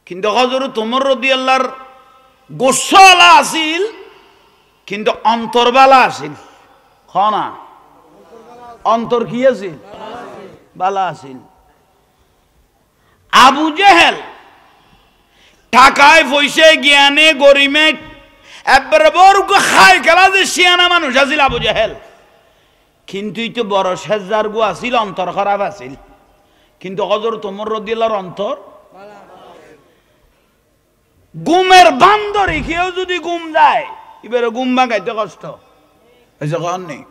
কিন্তু হযরত ওমর রাদিয়াল্লাহর গোসালা আছিল কিন্তু অন্তরবালা আছিল খনা অন্তর কি আছিল বালা আছিল। আবু জেহেল টাকায় পয়সা জ্ঞানে গরিমে একবারে বড় খায় খেলা যে শিয়ানা মানুষ আছিল আবু জেহেল কিন্তু এই তো বড় সেজার গো আছিল অন্তর খারাপ আছিল কিন্তু হযরত ওমর রাদিয়াল্লাহর অন্তর গুমের বান্দরে কেউ যদি গুম যায় এবারে গুম ভাঙাইতে কষ্ট হয়েছে কন নেই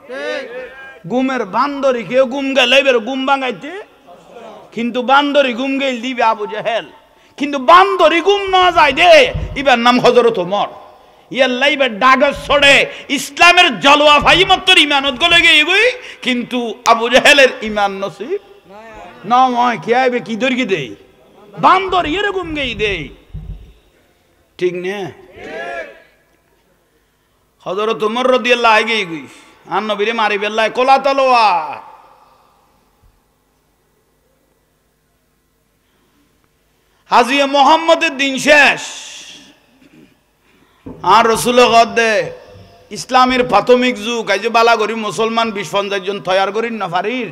গুমের বান্দরে কেউ গুম গেলে এবারে গুম ভাঙাইতে কিন্তু বান্দরি গুম গেল দিবে আবু জেহেল কিন্তু বান্দরি গুম না যায় দে এবার নাম হযরত ওমর ইয়াল্লা এবার ডাগস ছড়ে ইসলামের জলওয়া ভাই মত্তর ইমানত গলে গই কিন্তু আবু জেহেলের ইমান নসিব না হয় কি আইবে কি দরকি দেই বান্দর এর গুম গই দেই ঠিক না হযরত ওমর রাদিয়াল্লাহু আগে গই আর নবীরে মারি বেল্লায় কোলা তলোয়ার হাজিয়ে মোহাম্মদের দিন শেষ আর রসুল গদ্দে ইসলামের প্রাথমিক যুগ আজ বালা করি মুসলমান 20-50 জন তৈয়ার করি না পারির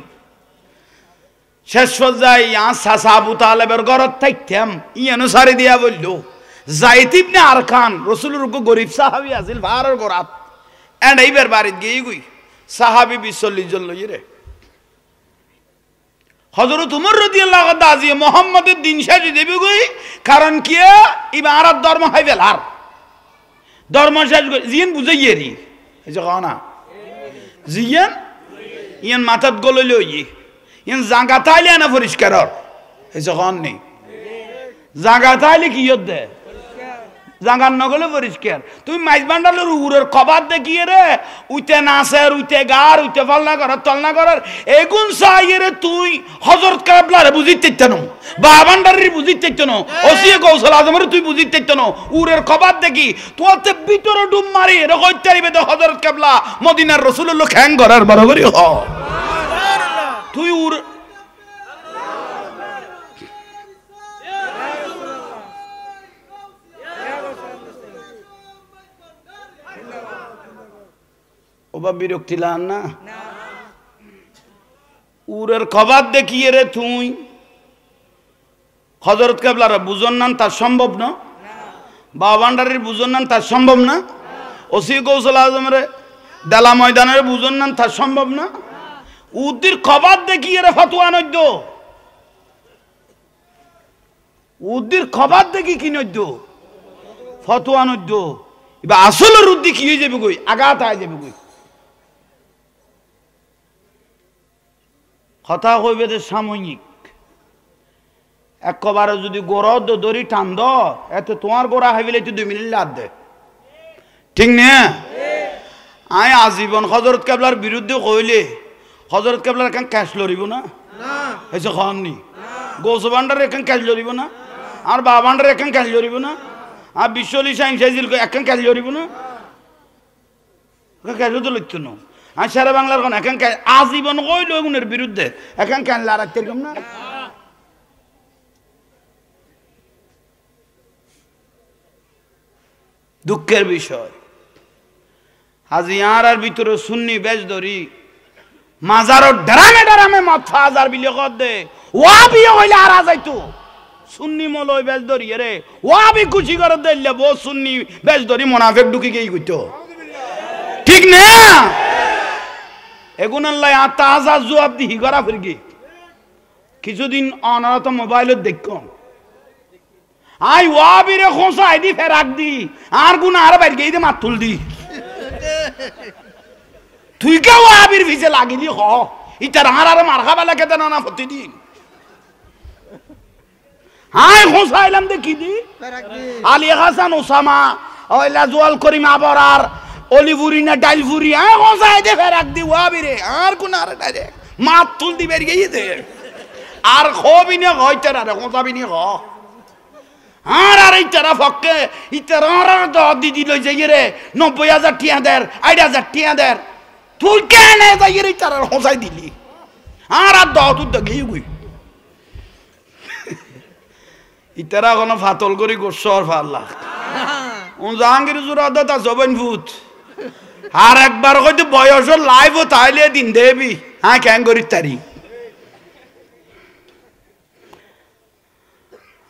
শেষ পর্যায়ে চাচা আবু তালেবের ঘরত থাকতাম ইয়ানো সারি দিয়া বলল যাইত ইবনে আরকান রসুলের গরিব সাহাবি আছিল ভাড়ার গরাত এন্ড এইবার বাড়িতে গিয়ে গুই সাহাবি 20-40 জন লই রে হযরত ওমর রাদিয়াল্লাহু আনহু আজি মুহাম্মদের দিন শেষ দেবে গই কারণ কি ইবারত ধর্ম হয় বেলার ধর্ম শেষ জিন বুঝাইয়ে রি এই যে না জিয়ান ইয়ান মাথাত গলে লই ইয়ান জাগা তাইলে না পরিষ্কার এই যে নেই জাগা তাইলে কি হচ্ছে জাগান নগলে পরিষ্কার তুমি মাইজ বান্ডালের উরের কবাদ দেখিয়ে রে উইতে নাচের উইতে গার উইতে পালনা করার তলনা করার এগুন চাইয়ে রে তুই হযরত কাবলারে বুঝিতে চাইতেন বা বান্ডারের বুঝিতে চাইতেন ওসিয়ে কৌশল আজমের তুই বুঝিতে চাইতেন উরের কবাদ দেখি তোতে ভিতরে ডুব মারি রে কইতে আইবে তো হযরত কাবলা মদিনার রাসূলুল্লাহ খ্যাং করার বরাবরই হ তুই উর ওবা বিরক্তি লান না উরের খবর দেখিয়ে রে তুই হযরত কাবলার বুঝন না তার সম্ভব না বাবান্ডারের বুঝন না তার সম্ভব না ওসি কৌশল আজমের দেলা ময়দানের বুঝন না তার সম্ভব না উদ্দির খবর দেখিয়ে রে ফতোয়া নদ্য উদ্দির খবর দেখি কি নদ্য ফতোয়া নদ্য এবার আসলের উদ্দি কি হয়ে যাবে কই আঘাত হয়ে যাবে কই কথা কইবে যে সাময়িক একবারে যদি গোড় দড়ি টান দ এত তোমার গোড়া হাইবিলে 2 মিনিট লাদ দে ঠিক না আই আজীবন হযরত কাবলার বিরুদ্ধে কইলে হযরত কাবলার কেন ক্যাশ লরিব না এসে খাননি গোস ভান্ডার এখন ক্যাশ লরিব না আর বা ভান্ডার এখন ক্যাশ লরিব না আর বিশ্বলি সাইন সাইজিল এখন ক্যাশ লরিব না ক্যাশ তো লইতো না আর সারা বাংলার কোন এখন আজীবন কইল এগুনের বিরুদ্ধে এখন কেন লড়াইতে এরকম না দুঃখের বিষয় হাজি আর ভিতরে সুন্নি বেশ ধরি মাজারও ডরামে ডরামে মাথা হাজার বিলে কর দে ওয়াবি হইলে আর যাইতো সুন্নি মলয় বেশ ধরি রে ওয়াবি খুশি করে দিলে বো সুন্নি বেশ ধরি মুনাফিক ঢুকি গই কইতো ঠিক না এগুন আল্লাহ তাজা জবাব দিহি করা ফিরগি কিছুদিন অনারত মোবাইলত দেখো আই ওয়াবিরে খোঁসাই দি ফেরাক দি আর গুণ আর বাইর গিয়ে মাত তুল দি তুই কে ওয়াবির ভিজে লাগিলি হ ইতার আর মার খাবালা কেতে না প্রতিদিন হাই খোঁসাইলাম দেখি দি আলী হাসান ওসামা ওইলা জোয়াল করিম আবরার অলিভুরিনা ডাইলভুরি হ্যাঁ খোঁসাই দে ফেরাক দি ওয়াবিরে আর গুণ আর ডাইরেক্ট মাত তুল দি বের গিয়ে দে আর খবিনে হইতার আর খোঁসাবিনি হ আর ইতারা ফক্কে ইতারা আর দিদি লই যাই রে 90,000 টিয়া দের 8,000 টিয়া দের তুই কেন যাই রে ইতারা হোসাই দিলি আর তুই দেখি গুই ইতারা কোন ফাতল করি গোসর ফাল্লা ও জাহাঙ্গীর জুরাদ তা জবান ভূত আর একবার কইতে বয়স লাইভ তাইলে দিন দেবি হ্যাঁ কেন করি তারি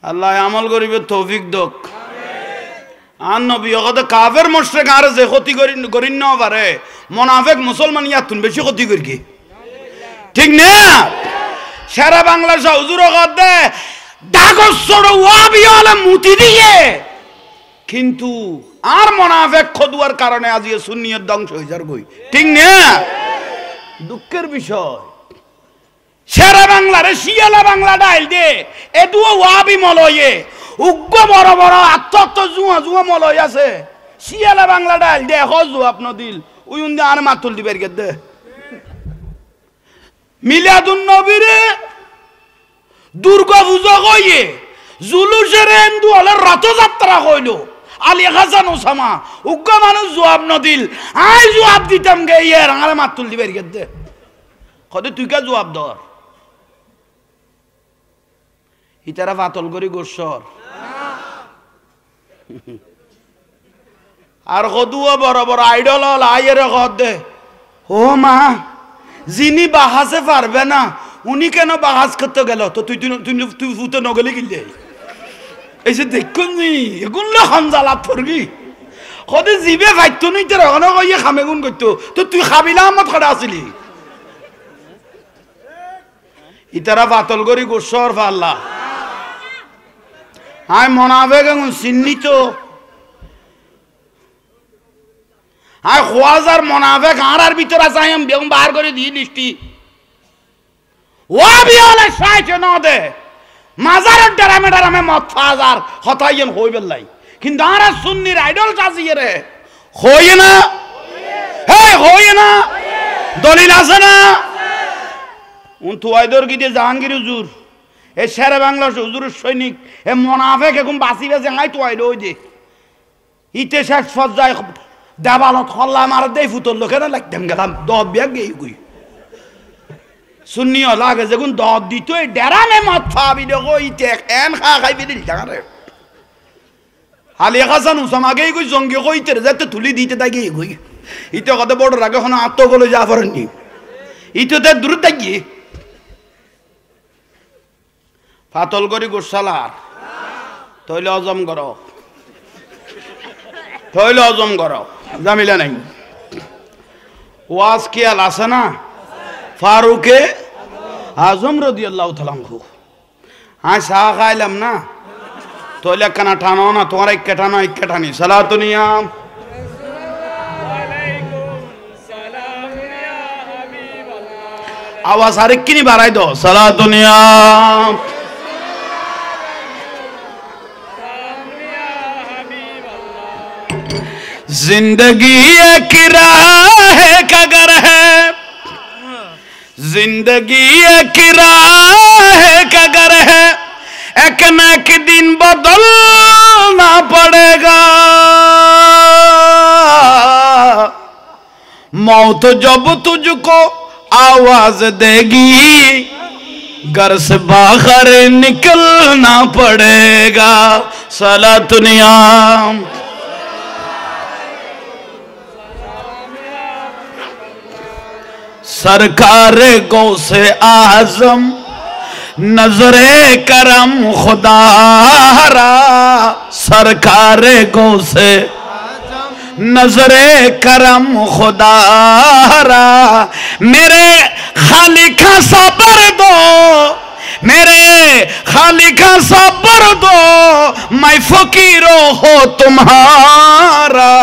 আল্লাহ আমল করিবে তৌফিক দক আর নবী কত কাফের মুশরিক আর যে ক্ষতি করিন না পারে মুনাফিক মুসলমান ইয়াতুন বেশি ক্ষতি করি কি ঠিক না সারা বাংলাদেশ হুজুর কদে দাগস ছড় ওয়াবি আলে মুতি দিয়ে কিন্তু আর মুনাফিক খদুয়ার কারণে আজ এই সুন্নিয়ত ধ্বংস হই যার কই ঠিক না দুঃখের বিষয় সারা বাংলারে শিয়ালা বাংলা ডাইল দে এদুও ওয়াবি মলয়ে উগ্র বড় বড় আত্মত্ব জুয়া জুয়া মলয় আছে শিয়ালা বাংলা ডাইল দে হজু আপন দিল ওই উন্দি আর মাতুল দিবের গে দে মিলাদুন নবীরে দুর্গা পূজা কইয়ে জুলুসের এন্দু হলে রথযাত্রা কইল আলী হাসান ওসামা উগ্র মানুষ জবাব নদিল আই জবাব দিতাম গে ইয়ার আর মাতুল দিবের গে দে কদে তুই কা জবাব দর ইতারা ফাতল করি গোসর আর কদুয়া বড় বড় আইডল হল আইয়ের দে ও মা যিনি বাহাসে পারবে না উনি কেন বাহাস করতে গেল তো তুই তুই ফুতে নগলে গিলে এই যে দেখুন নি এগুলো খানজালাত পড়বি কদে জিবে ভাইতো নি তোর অন কইয়ে খামে গুণ করতো তো তুই খাবিলা আমত খড়া আসিলি ইতারা ফাতল করি গোসর ফাল্লা আই মুনাফিক এবং চিহ্নিত আই খোয়াজার মুনাফিক আর ভিতর আছে আমি বেগম বার করে দিয়ে লিস্টি ওয়াবি হলে সাইছে না দে মাজারের ডরামে ডরামে মত ফাজার হতাইয়েন হইবেল লাই কিন্তু আর সুন্নির আইডল চাজিয়ে রে হই না হে হই না দলিল আছে না উন তুয়াইদর গিয়ে জাহাঙ্গীর হুজুর এ শেরে বাংলা হুজুরের সৈনিক এ মুনাফিক এখন বাঁচি বেঁচে আই তুয়াইদ ওই দে ইতে শেষ পর্যায়ে দেবালত খল্লা মার দেই ফুতল লোকেরা লাগতাম গেলাম দব বিয়া গেই গুই সুন্নিও লাগে যখন দব দিত এই ডেরামে মত ফাবি দেখো ইতে এন খা খাই বিদিল জানে আলী হাসান ওসামা গেই গুই জঙ্গি কইতে যেতে তুলি দিতে তাই গেই গুই ইতে কত বড় রাগে এখন আত্মগলে যা পারেননি ইতে তো দূর তাই ফাতল করি গোসালার তৈলে হজম করো তৈলে হজম করো জামিলা নাই ওয়াজ কিয়াল আছে না ফারুকে আজম রাদিয়াল্লাহু তাআলা আনহু আই চা খাইলাম না তৈলে কানা টানো না তোমার একটা টানো একটা টানি সালাতু নিয়াম आवाज आरे की नहीं बाराई दो सला दुनिया जिंदगी एक राह का घर है जिंदगी एक राह का घर है एक न एक दिन बदलना पड़ेगा मौत जब तुझको आवाज देगी घर से बाहर निकलना पड़ेगा सलातु नियाम सरकार गौसे आजम नजरे करम खुदारा सरकार गौसे नजरे करम खुदारा मेरे खालिका सबर दो मेरे खाली का सबर दो मैं फकीर हो तुम्हारा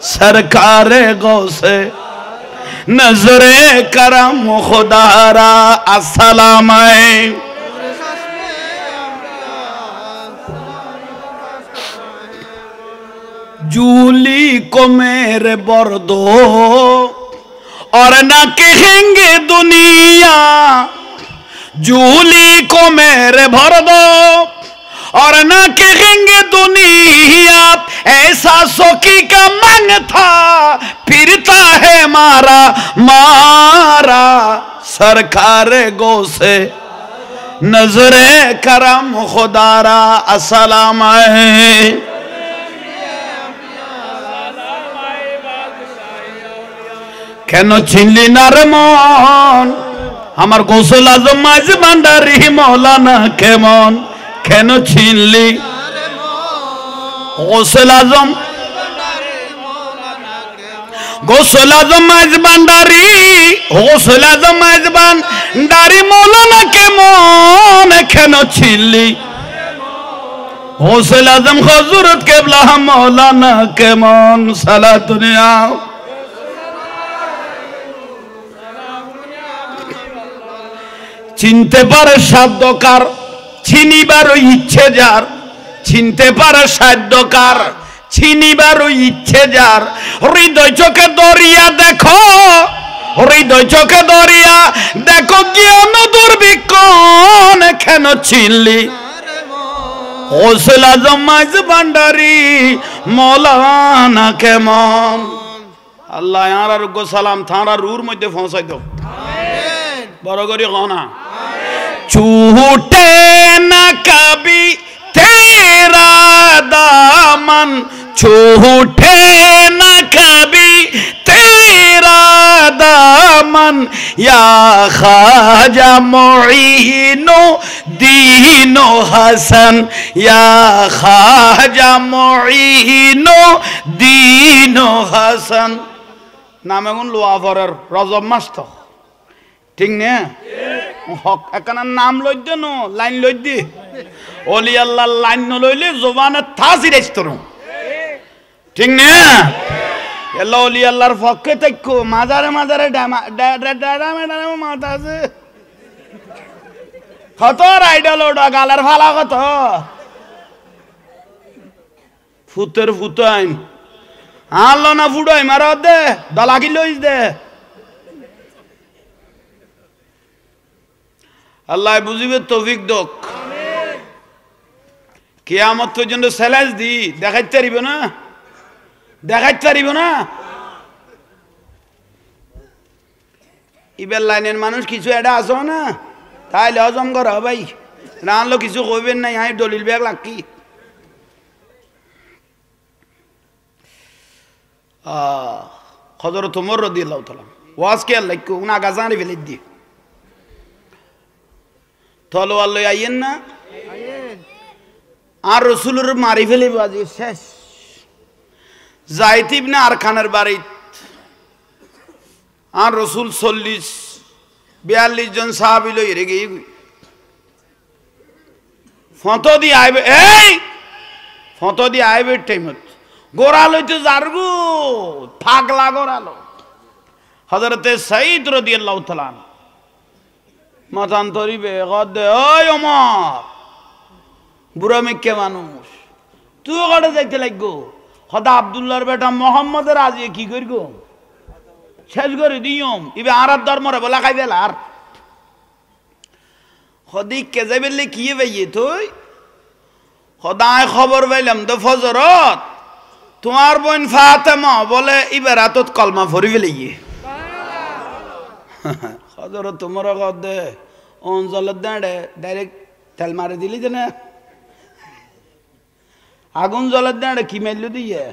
सरकार गौसे नजरे करम खुदारा अस्सलाम जूली को मेरे बर दो और ना कहेंगे दुनिया जूली को मेरे भर दो और ना कहेंगे दुनिया ऐसा सोकी का मांग था फिरता है मारा मारा सरकार गो से नजरे करम खुदारा अस्सलाम কেন চিনলি না রে মন আমার গোসল আজম মাঝ ভান্ডারি মৌলানা কেমন কেন চিনলি গোসল আজম মাঝ ভান্ডারি গোসল আজম মাঝ ভান্ডারি মৌলানা কেমন কেন চিনলি গোসল আজম হযরত কেবলা মৌলানা কেমন সালাতুনিয়া চিনতে পারে সাধ্যকার চিনিবার ইচ্ছে যার চিনতে পারে সাধ্যকার চিনিবার ইচ্ছে যার হৃদয় চোখে দরিয়া দেখো হৃদয় চোখে দরিয়া দেখো জ্ঞান দুর্বিক্ষণ কেন চিনলি গোসল আজম মাঝ ভান্ডারি মৌলানা কেমন আল্লাহ আর আরোগ্য সালাম থানার রুর মধ্যে পৌঁছাই দাও বড় করি কনা छूटे न कभी तेरा दामन छूटे न कभी तेरा दामन या ख्वाजा मुईनो दीनो हसन या ख्वाजा मुईनो दीनो हसन नाम गुन लोआफर रजब मस्त ঠিক না হক একানার নাম লই দে নো লাইন লই দি ওলি আল্লাহ লাইন ন লইলে জবানে থাসির ইস্তর ঠিক না এলা ওলি আল্লাহর পক্ষে তাইকো মাজারে মাজারে ডামা মাথা আছে কত রাইডাল ওডা গালার ফালা কত ফুতের ফুতাইন আল্লাহ না ফুডাই মারা দে দলাকি লইস দে আল্লাহ বুঝিবে তৌফিক দক কিয়ামত পর্যন্ত চ্যালেঞ্জ দি দেখাইতে পারিব না ইবের লাইনের মানুষ কিছু এটা আসো না তাইলে হজম কর ভাই না আনলো কিছু কইবেন নাই আমি দলিল ব্যাগ লাকি হযরত ওমর রাদিয়াল্লাহু তাআলা ওয়াজ কে আল্লাহ কো উনা গাজানি ফেলে দি তলোয়ার লই আইয়েন না আর রসুলের মারি ফেলে বাজি শেষ যাইত ইবনে আরকানের বাড়িত আর রসুল 40-42 জন সাহাবী লই রেগে ফটো দি আইবে টাইমত গোরা লইতে জারগু পাগলা গোরালো হযরতে সাঈদ রাদিয়াল্লাহু তাআলা মাথান তরিবে গদে ওই ওমর বুড়া মেকে মানুষ তুই গড়ে যাইতে লাগগো খোদা আব্দুল্লাহর বেটা মোহাম্মদের আজিয়ে কি করগো শেষ করে দিয়ম ইবে আরার ধর্মরে বলা খাইবেল আর খদি কে যাইবেলে কি ভাইয়ে তুই খোদায় খবর পাইলাম তো ফজরত তোমার বোন ফাতেমা বলে ইবে রাতত কলমা পড়ি ফেলিয়ে হযরত তোমার গদে অঞ্জলের দাঁড়ে ডাইরেক্ট তেল মারে দিলি যে না আগুন জলের দাঁড়ে কি মেলু দিয়ে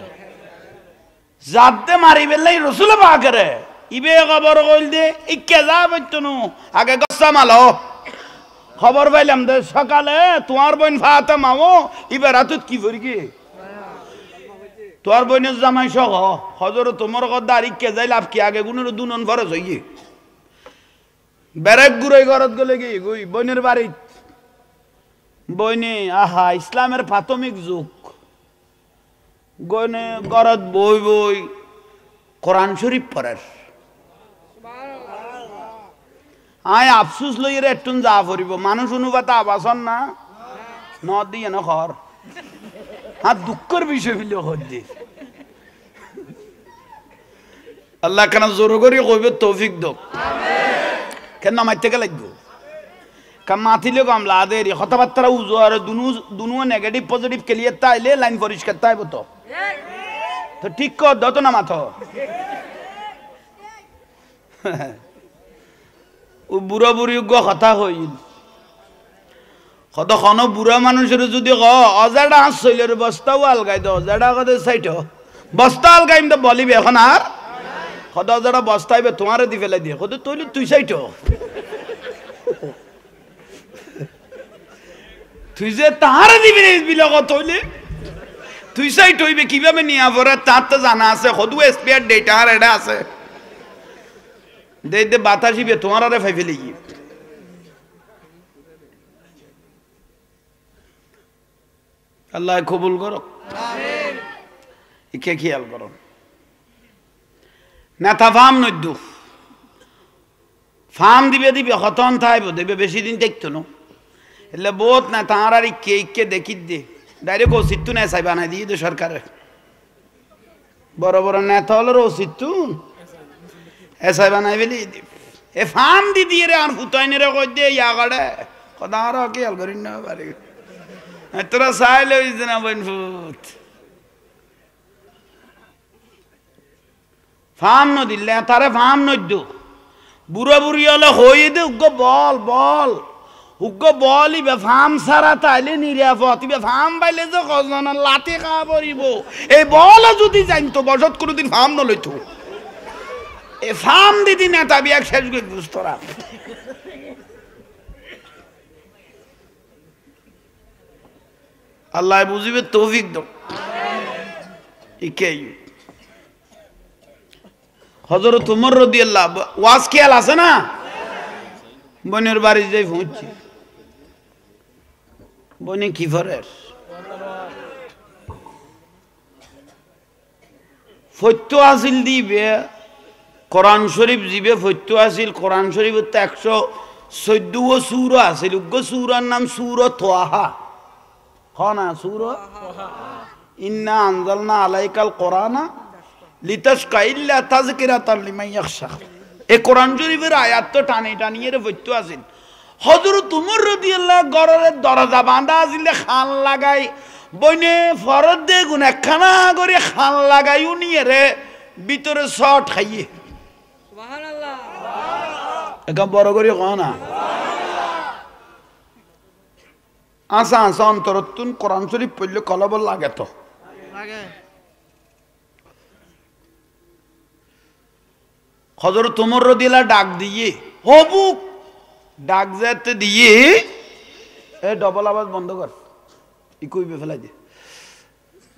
যাতে মারি বেলাই রসুল পাকরে ইবে খবর কইল দে ইকে যা বইতনু আগে গসা মালো খবর পাইলাম দে সকালে তোমার বোন ফাতেমা ও ইবে রাতত কি করি তোর বোনের জামাই সহ হযরত তোমার গদা আর ইকে যাই লাভ কি আগে গুনের দুনন ফরজ হইয়ে বেরেক গুড়াই ঘরত গলে গিয়ে গুই বোনের বাড়ি বইনে আহা ইসলামের প্রাথমিক যুগ গনে গরত বই বই কোরআন শরীফ পড়ার আয় আফসুস লইরে একটু যা পড়িব মানুষ অনুপাতে আবাসন না নদী এনে ঘর আর দুঃখের বিষয় বিলে হদ্দি আল্লাহ কেন জোর করি কইবে তৌফিক দোক কেন মাইতে গে লাগবো কাম মাতিলে কামলা আদের কথাবার্তা উজো আর দুনু নেগেটিভ পজিটিভ ক্লিয়ার তাইলে লাইন পরিষ্কার তাইব তো ঠিক কর দত না মাথো ও বুড়া বুড়ি কথা হইল কতক্ষণ বুড়া মানুষের যদি অজাডা শৈলের বস্তাও আলগাই দো অজাডা কথা সাইট বস্তা আলগাইম তো বলিবে এখন আর কত অজাডা বস্তাইবে তোমারে দি ফেলাই দিয়ে কত তৈলি তুই সাইট তুই যে তাহারে দিবি বিলক তৈলি তুই সাইট হইবে কিভাবে নিয়ে পরে তার তো জানা আছে সদু এক্সপায়ার ডেট আর এটা আছে দে দে বাতাসিবে তোমার আরে ফাই ফেলে গিয়ে আল্লাহ কবুল করো ইকে খেয়াল করো নেতা ফার্ম নদ্য ফার্ম দিবে হতন থাইব দেবে বেশি দিন দেখতো না এলে বহুত না তাঁর আর ইকে দেখি দে ডাইরেক্ট ওসিত্তু না সাই বানাই দিয়ে দে সরকারের বড় বড় নেতা হলো ওসিত্তু এসাই বানাই ফেলি এ ফার্ম দি দিয়ে রে আর ফুতাইনে রে কই দে ইয়া গড়ে কথা আর খেয়াল করি না পারে তোরা চাইলে হইছে না বইন ফুট ফার্ম ন দিলে তারে ফার্ম নদ্য বুড়া বুড়ি হলে হই দে উগ্গ বল বল উগ্গ বল ইবে ফার্ম সারা তাইলে নিরাপদ ইবে ফার্ম পাইলে যে কজন লাঠি খাওয়া পড়িব এই বল যদি জানতো বসত কোনোদিন ফার্ম নলইতো এ ফার্ম দিদি নেতা বিয়া শেষ করে বুঝতরা আল্লাহ বুঝিবে তৌফিক দাও ইকে হযরত ওমর রাদিয়াল্লাহু ওয়াজ খেয়াল আছে না বোনের বাড়ি যাই পৌঁছি বনে কি ফরের ফত্য আসিল দিবে কোরআন শরীফ জিবে ফত্য আসিল কোরআন শরীফ 114 সূরা আছিল উগ্র সূরার নাম সূরা তোহা খানা সূরা ইন্না আনজালনা আলাইকাল কোরআনা লিতাশকা ইল্লা তাযকিরাতাল লিমান ইয়াখশা এই কোরআন শরীফের আয়াত তো টানি টানিয়ে রে ফত্য আসিল হযরত ওমর রাদিয়াল্লাহু গরের দরজা বাঁধা আছিল খান লাগাই বইনে ফরদ দে গুণ একখানা করে খান লাগাইও নিয়ে রে ভিতরে শট খাইয়ে সুবহানাল্লাহ একা বড় করে কও না আসা আসা অন্তরতুন কোরআন শরীফ পড়লে কলবল লাগে তো লাগে হযরত ওমর রাদিয়াল্লাহু ডাক দিয়ে হবুক ডাক যেতে দিয়ে এ ডবল আওয়াজ বন্ধ কর ই কইবে ফেলাই দে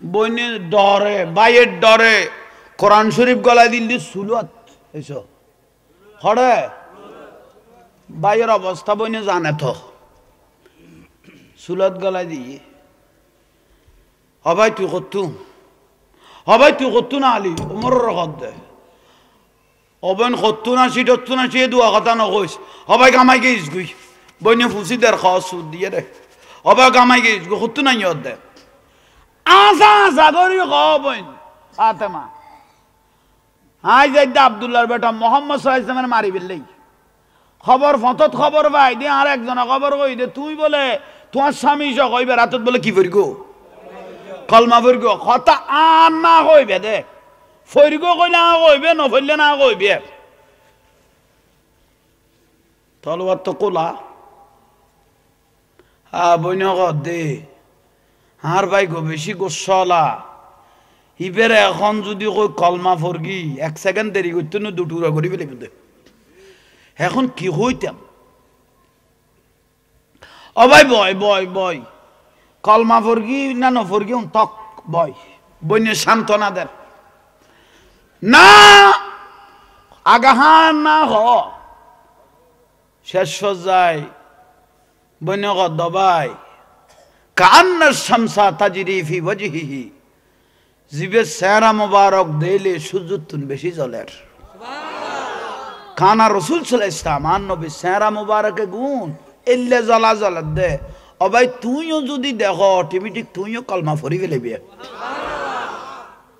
বইনে ডরে বাইয়ের ডরে কোরআন শরীফ গলায় দিল্লি সুলত এসো হড়ে বাইয়ের অবস্থা বইনে জানে তো সুলত গলায় দিয়ে হবাই তুই করতু না আলি ওমর রকত দে অবন করতু না সে দুয়া কথা নকইস হবাই কামাই গেইস গুই বইনে ফুসি দের খাওয়া সুদ দিয়ে রে হবাই কামাই গেইস গো করতু না ইয়ত দে আসা আসা করি বইন ফাতেমা হাই যাইদা আব্দুল্লাহর বেটা মোহাম্মদ সাল্লাল্লাহু আলাইহি ওয়াসাল্লামের মারি ফেললেই খবর ফতত খবর পাই দে আর একজন খবর কই দে তুই বলে তোমার স্বামী সহ কইবে রাতত বলে কি ফরিগো কলমা ফরিগো কথা আর না কইবে দে ফরিগো কইলে না কইবে ন ফইলে না কইবে তলওয়ার তো কোলা বইন দে আর ভাই গো বেশি গোসলা ইবের এখন যদি কই কলমা ফরগি 1 সেকেন্ড দেরি করতে না দুটুরা করি ফেলে কিন্তু এখন কি হইতাম ও ভাই বয় কলমা ফরগি না ন ফরগি তক বয় বইনে সান্ত্বনা দেন না আগাহান না হ শেষ যায় বইনে দবাই কান্না শামসা তাজরি ফি ওয়াজহিহি জিবে চেহারা মোবারক দেলে সূর্য তুন বেশি জ্বলের কানা রাসূল সাল্লাল্লাহু আলাইহি ওয়াসাল্লাম আর নবী চেহারা মোবারকে গুণ এল্লে জ্বলা জ্বলা দে ও ভাই তুইও যদি দেখো অটোমেটিক তুইও কলমা পড়ি ফেলবি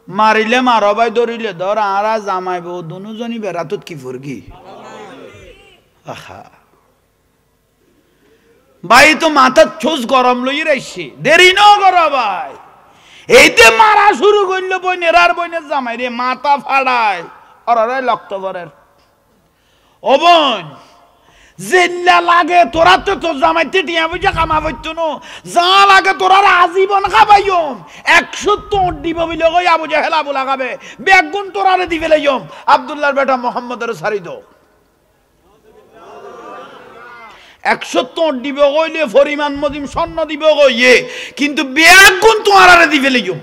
মারিলে মার ভাই ধরিলে ধর আরা জামাইব দুজনই বেড়াতত কি ফুরগি আহা ভাই তো মাথা ছোস গরম লই রাইছি দেরি ন করো ভাই এইতে মারা শুরু করলো বইনের আর বইনের জামাই রে মাথা ফাড়ায় ওরে লক্তবরের ও বোন জিল্লা লাগে তোরা তো তোর জামাইতে টিয়া বুঝা কামা বইতো ন যা লাগে তোরা আজীবন খাবাইম 100 দিব বলে কই আবু জাহেল আবু লাগাবে বেগুন তোরারে দিবে লইম আব্দুল্লাহর বেটা মুহাম্মদের সারি দাও 100 দিব কইলে ফরিমান মজিম স্বর্ণ দিব কইয়ে কিন্তু বেগুন তোরারে দিবে লইম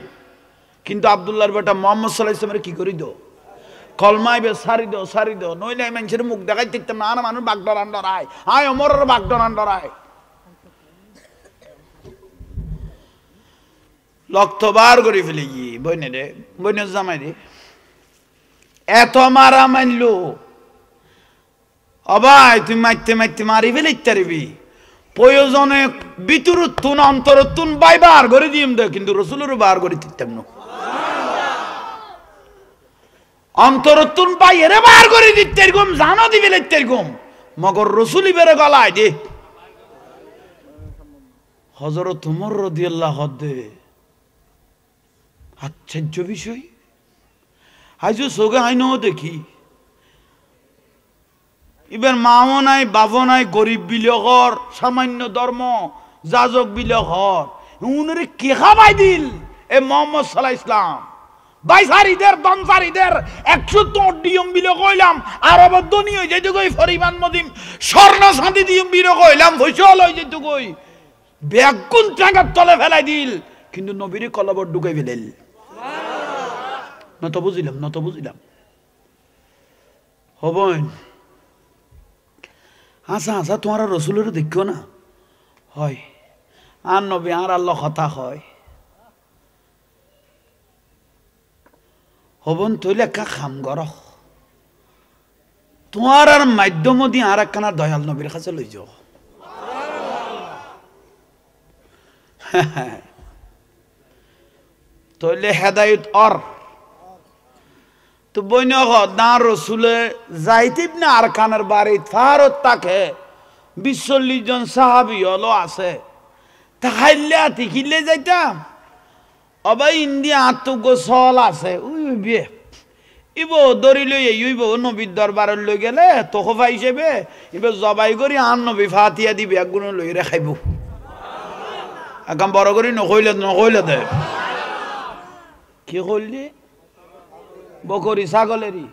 কিন্তু আব্দুল্লাহর বেটা মুহাম্মদ সাল্লাল্লাহু আলাইহি ওয়াসাল্লামের কি করি দাও কলমাইবে সারি দাও নইলে মানুষের মুখ দেখাই দেখতাম না আর মানুষ বাগডরান ডরায় হায় ওমরের বাগডরান ডরায় লক্তবার করে ফেলে গিয়ে বইনে রে বইনের জামাই রে এত মারা মানলো অবাই তুই মারতে মারতে মারি ফেলে ইত্যারিবি প্রয়োজনে ভিতরুত্তুন অন্তরুত্তুন বাই বার করে দিম দে কিন্তু রসুলেরও বার করে দিতাম না অন্তরতুন বাইরে বার করে দিতে এরকম জানো দিবে লিখতে এরকম মগর রসুলি বেড়ে গলায় দে হযরত ওমর রাদিয়াল্লাহু আনহু আশ্চর্য বিষয় আজও সোগে আইনো দেখি এবার মাও নাই বাবা নাই গরিব বিলগর সামান্য ধর্ম যাজক বিলগর উনরে কে খাবাই দিল এ মুহাম্মদ সাল্লাল্লাহু আলাইহি ওয়াসাল্লাম বাইসারিদের দনসারিদের 100 ডিয়ম বিলো কইলাম আরব দুনিয়া যেতে কই ফরিমান মদিম স্বর্ণ শান্তি দিম বিলো কইলাম ফসল হই যেতে কই বেগুন টাকা তলে ফেলাই দিল কিন্তু নবীর কলবর ঢুকাই ফেলেল সুবহানাল্লাহ না তো বুঝিলাম হবন আচ্ছা তোমার রাসূলের দেখো না হয় আর নবী আর আল্লাহ কথা হয় হবন তৈলে একা খাম গর তোমার আর মাধ্যম দিয়ে আর একখানা দয়াল নবীর কাছে লই যাও তৈলে হেদায়ত অর তো বইন না রসুলে যাইতিব না আর খানের বাড়ি ফারত তাকে 40 জন সাহাবি হলো আছে তা খাইলে আতি খিলে যাইতাম অবাই ইন্ডিয়া আত্মগোসল আছে উই বিয়ে ইব দরি লই ইব নবীর দরবার লই গেলে তোহফা হিসেবে এবার জবাই করি আন নবী ফাতিয়া দিবে একগুণ লই রে খাইব একদম বড় করি নকইলে দে কি করলি বকরি ছাগলেরই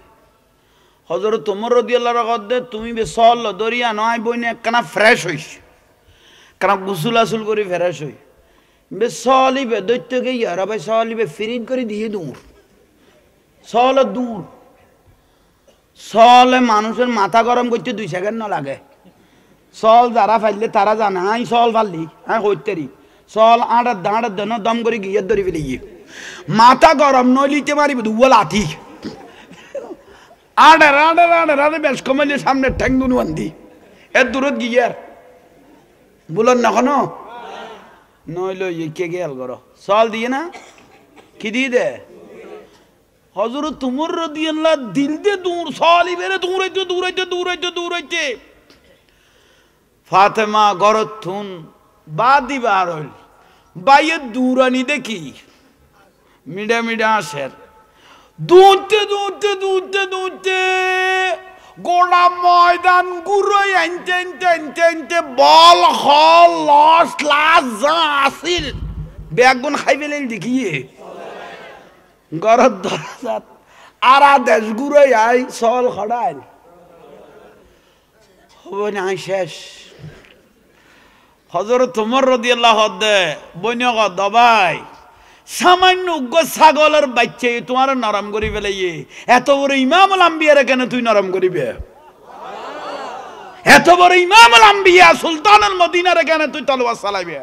হযরত ওমর রাদিয়াল্লাহু আনহু তুমি বে সল দরিয়া নয় বইনে একখানা ফ্রেশ হইস কারণ গোসল আসল করে ফ্রেশ হই বে সলিবে দৈত্য গিয়ে আর ভাই সলিবে ফিরিন করে দিয়ে দূর সল দূর সলে মানুষের মাথা গরম করতে 2 সেকেন্ড না লাগে সল যারা ফাইলে তারা জানে হাই সল ফাললি হ্যাঁ হইতেরি সল আড়ার দেন দম করে গিয়ে ধরে ফেলে গিয়ে মাথা গরম নলিতে মারিব দুয়া লাঠি আড়ে বেশ কমাইলে সামনে ঠ্যাঙ্গুন বান্ধি এর দূরত গিয়ে আর বলুন না কোনো নইলো কে গেল গর সল দিয়ে না কি দিয়ে দে হযরত ওমর রাদিয়াল্লাহু দিল দে দূর সলি বেরে দূরাইতে ফাতেমা গরত থুন বাদি বার হইল বাইয়ে দূরানি দেখি মিডা আসের দূরতে গোড়া ময়দান গুড়াই আনতে বল হল লস লাস যা আসিল বেগুন খাই ফেলে দেখিয়ে গরত দরজাত আরা দেশ গুড়াই আই সল খড়াই হবে না শেষ হযরত ওমর রাদিয়াল্লাহু আনহু বইনগ দবাই সামান্য ছাগলের বাচ্চা তোমার নরম করি ফেলাইয়ে এত বড় ইমামুল আম্বিয়ারে কেন তুই নরম করিবে এত বড় ইমামুল আম্বিয়া সুলতানুল মদিনারে কেন তুই তলোয়ার চালাইবে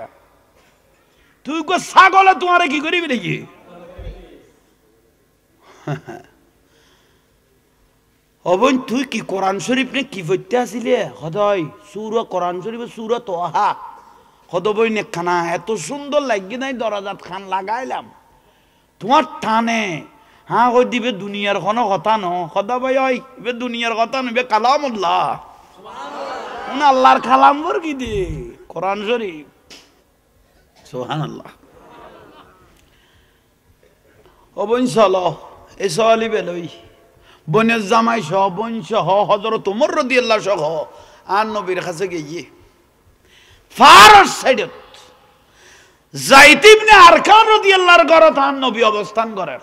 তুই কো ছাগলে তোমারে কি করিবি নাকি অবন তুই কি কোরআন শরীফ নে কি পড়তে আসিলে সদাই সূরা কোরআন শরীফ সূরা তোহা সদবই নেখানা এত সুন্দর লাগি নাই দরজাত খান লাগাইলাম তোমার টানে হ্যাঁ ওই দিবে দুনিয়ার কোনো কথা ন সদা ভাই ওই ইবে দুনিয়ার কথা নবে কালামুল্লাহ সুবহানাল্লাহ আল্লাহর কালাম বর কি দি কোরআন শরীফ সুবহানাল্লাহ অবন চলো এই চলি বেলই বনের জামাই সহ বোন সহ হযরত ওমর রাদিয়াল্লাহু সহ আর নবীর কাছে গিয়ে ফারস সাইডত যায়েদ ইবনে আরকাম রাদিয়াল্লাহু ঘরত আর নবী অবস্থান করেন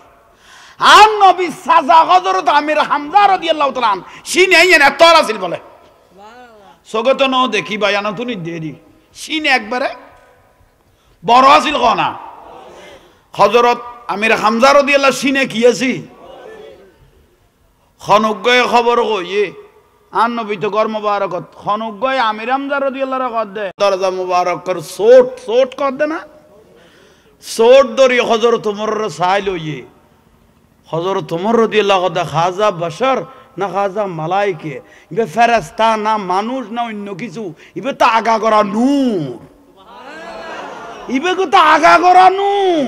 আর নবী সাজা হযরত আমির হামজা রাদিয়াল্লাহু তাআলা সিনে এনে তোর আছিল বলে সুবহানাল্লাহ সগত ন দেখি বায়ান তুমি দেরি সিনে একবারে বড় আছিল কোনা হযরত আমির হামজা রাদিয়াল্লাহু সিনে কি আছে খনগয় খবর কইয়ে আর নবী তো গর মুবারকত খনগয় আমির হামজা রাদিয়াল্লাহু কর দে দরজা মুবারক কর সোট কর দে না সোট দরি হযরত ওমর সাইল হইয়ে হযরত ওমর রাদিয়াল্লাহু দা খাজা বশর না খাজা মালাইকে ইবে ফেরেশতা না মানুষ না অন্য কিছু ইবে তো আগা করা নূর সুবহানাল্লাহ ইবে তো আগা করা নূর